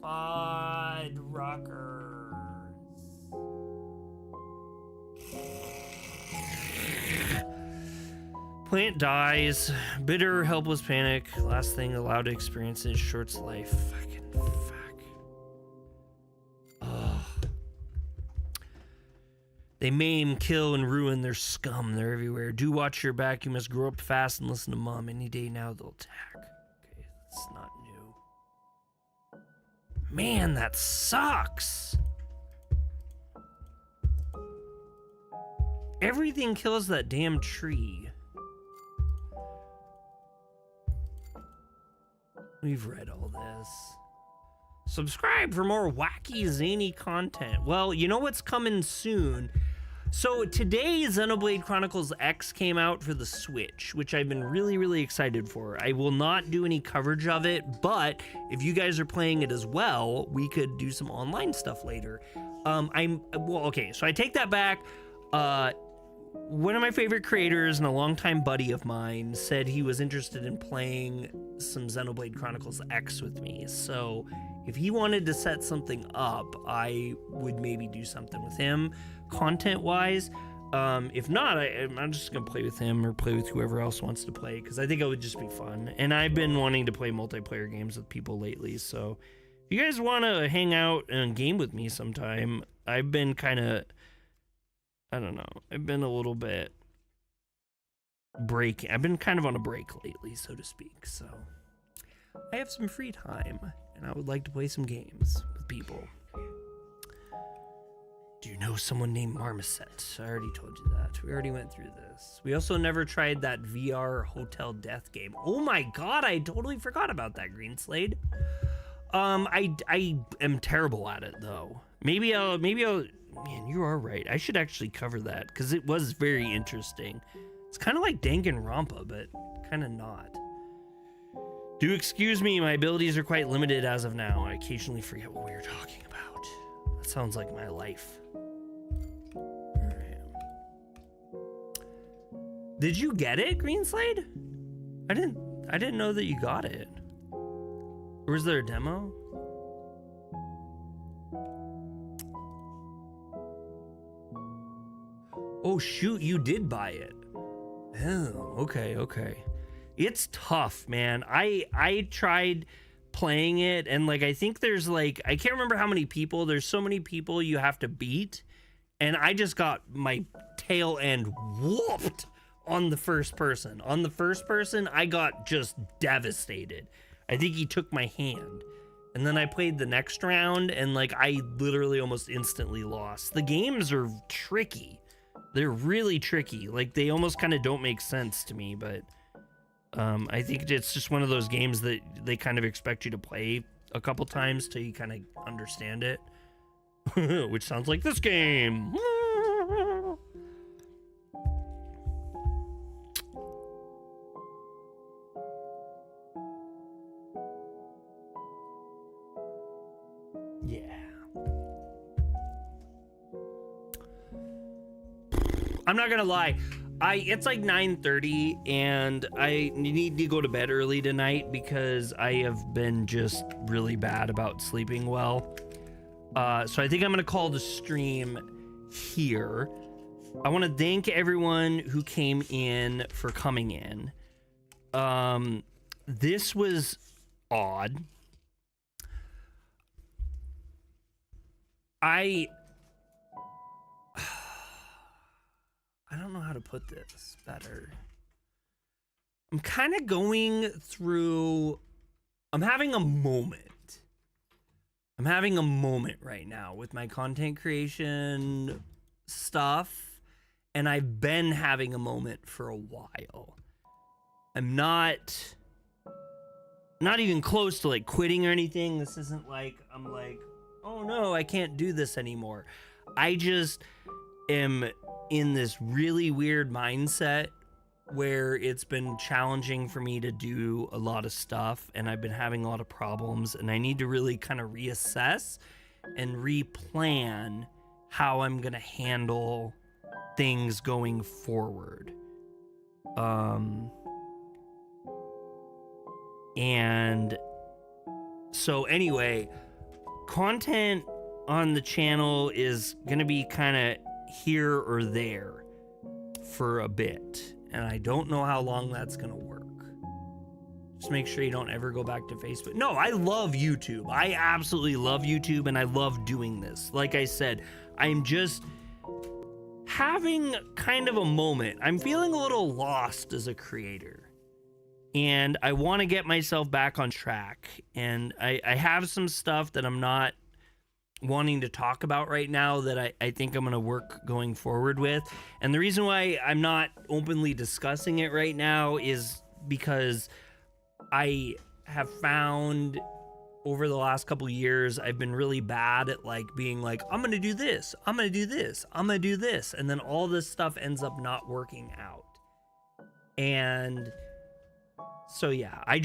Fud rockers. Plant dies. Bitter, helpless panic. Last thing allowed to experience in its short life. Fucking fuck. Ugh. They maim, kill, and ruin. Their scum. They're everywhere. Do watch your back. You must grow up fast and listen to mom. Any day now they'll attack. Okay, that's not new. Man, that sucks. Everything kills that damn tree. We've read all this. Subscribe for more wacky, zany content. Well, you know what's coming soon? So today, Xenoblade Chronicles X came out for the Switch, which I've been really, really excited for. I will not do any coverage of it, but if you guys are playing it as well, we could do some online stuff later. Okay, so I take that back. One of my favorite creators and a longtime buddy of mine said he was interested in playing some Xenoblade Chronicles X with me. So if he wanted to set something up, I would maybe do something with him content-wise. If not, I'm just going to play with him or play with whoever else wants to play, because I think it would just be fun. And I've been wanting to play multiplayer games with people lately. So if you guys want to hang out and game with me sometime, I've been kind of... I don't know. I've been a little bit breaking. I've been kind of on a break lately, so to speak. So I have some free time, and I would like to play some games with people. Do you know someone named Marmoset? I already told you that. We already went through this. We also never tried that VR Hotel Death game. Oh my god, I totally forgot about that, Green Slade. I am terrible at it though. Maybe I'll. Man, you are right. I should actually cover that because it was very interesting. It's kind of like Danganronpa, but kind of not. Do excuse me, my abilities are quite limited as of now. I occasionally forget what we were talking about. That sounds like my life. Alright. Did you get it, Green Slade? I didn't know that you got it. Or was there a demo? Oh shoot, you did buy it. Oh, okay. It's tough, man. I tried playing it, and like I think there's like, I can't remember how many people. There's so many people you have to beat, and I just got my tail end whooped on the first person. On the first person, I got just devastated. I think he took my hand. And then I played the next round, and like I literally almost instantly lost. The games are tricky. They're really tricky. Like, they almost kind of don't make sense to me, but I think it's just one of those games that they kind of expect you to play a couple times till you kind of understand it. Which sounds like this game. Yeah. I'm not gonna lie, it's like 9:30 and I need to go to bed early tonight because I have been just really bad about sleeping well. So I think I'm gonna call the stream here. I want to thank everyone who came in for coming in. This was odd. I don't know how to put this better. I'm kind of going through, I'm having a moment. I'm having a moment right now with my content creation stuff, and I've been having a moment for a while. I'm not not even close to like quitting or anything. This isn't like I'm like, oh no, I can't do this anymore. I just am in this really weird mindset where it's been challenging for me to do a lot of stuff, and I've been having a lot of problems, and I need to really kind of reassess and replan how I'm gonna handle things going forward. And so anyway, content on the channel is gonna be kind of here or there for a bit, and I don't know how long that's gonna work. Just make sure you don't ever go back to Facebook. No, I love YouTube. I absolutely love YouTube, and I love doing this. Like I said, I'm just having kind of a moment. I'm feeling a little lost as a creator, and I want to get myself back on track. And I have some stuff that I'm not wanting to talk about right now that I think I'm going to work going forward with. And the reason why I'm not openly discussing it right now is because I have found over the last couple of years, I've been really bad at like being like, I'm going to do this, I'm going to do this, I'm going to do this. And then all this stuff ends up not working out. And so yeah, I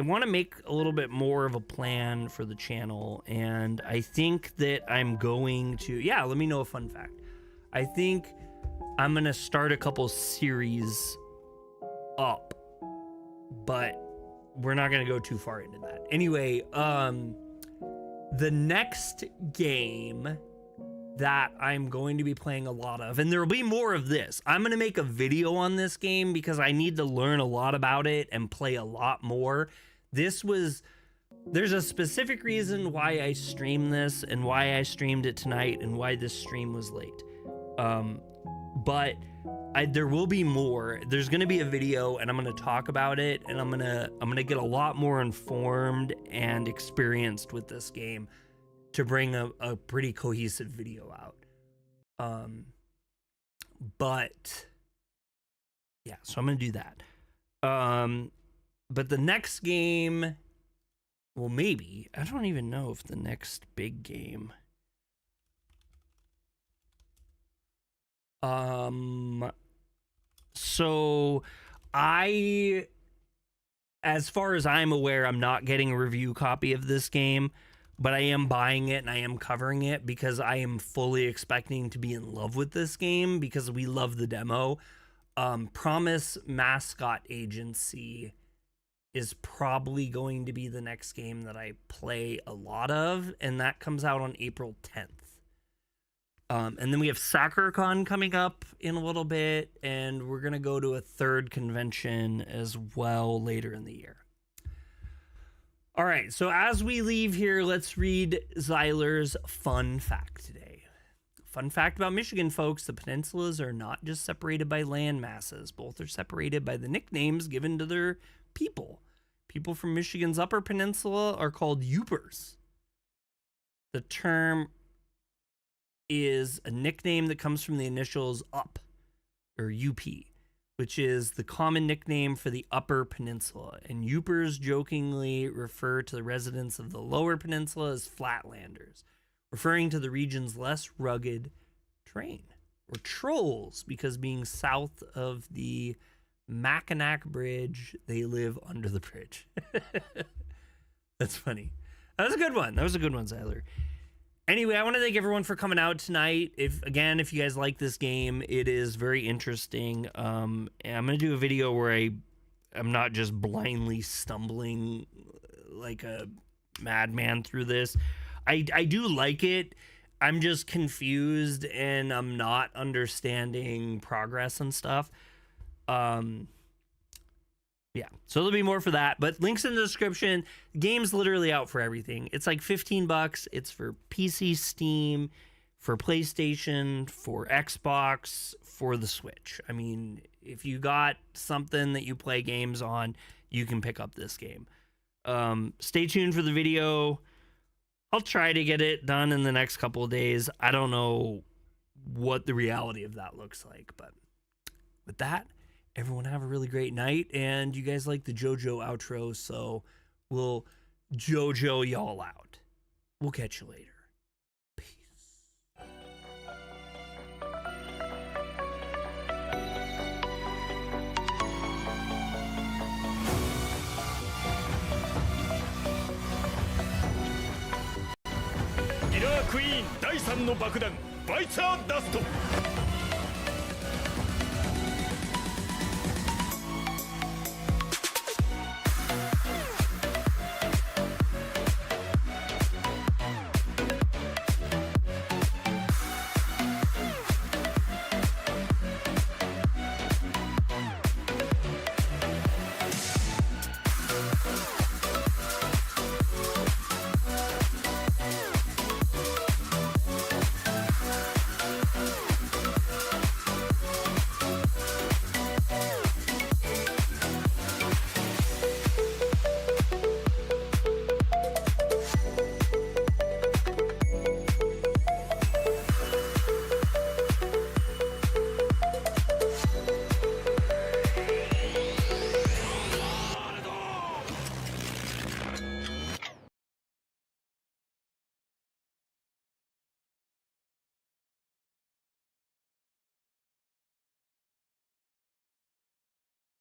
want to make a little bit more of a plan for the channel. And I think that I'm going to, yeah, let me know a fun fact. I think I'm going to start a couple series up, but we're not going to go too far into that. Anyway, the next game that I'm going to be playing a lot of, and there will be more of this. I'm going to make a video on this game because I need to learn a lot about it and play a lot more. There's a specific reason why I streamed this and why I streamed it tonight and why this stream was late. But there will be more. There's going to be a video, and I'm going to talk about it, and I'm going to get a lot more informed and experienced with this game to bring a pretty cohesive video out. But yeah, so I'm going to do that. But the next game, well, maybe, I don't even know if the next big game, so as far as I'm aware, I'm not getting a review copy of this game, but I am buying it and I am covering it because I am fully expecting to be in love with this game because we love the demo. Promise Mascot Agency is probably going to be the next game that I play a lot of, and that comes out on April 10th. And then we have SacreCon coming up in a little bit, and we're going to go to a third convention as well later in the year. All right, so as we leave here, let's read Zyler's fun fact today. Fun fact about Michigan, folks, the peninsulas are not just separated by land masses. Both are separated by the nicknames given to their people. People from Michigan's Upper Peninsula are called Yoopers. The term is a nickname that comes from the initials UP, or UP, which is the common nickname for the Upper Peninsula. And Yoopers jokingly refer to the residents of the Lower Peninsula as Flatlanders, referring to the region's less rugged terrain, or trolls, because being south of the Mackinac Bridge, they live under the bridge. That's funny. That was a good one. Zyler. Anyway, I want to thank everyone for coming out tonight. If you guys like this game, it is very interesting. I'm going to do a video where I'm not just blindly stumbling like a madman through this. I do like it. I'm just confused and I'm not understanding progress and stuff. Yeah, so there'll be more for that, but links in the description. The game's literally out for everything. It's like $15. It's for PC, Steam, for PlayStation, for Xbox, for the Switch. I mean, if you got something that you play games on, you can pick up this game. Stay tuned for the video. I'll try to get it done in the next couple of days. I don't know what the reality of that looks like, but with that, everyone have a really great night. And you guys like the JoJo outro, so we'll JoJo y'all out. We'll catch you later. Peace. キラークイーン第3の爆弾バイツァーダスト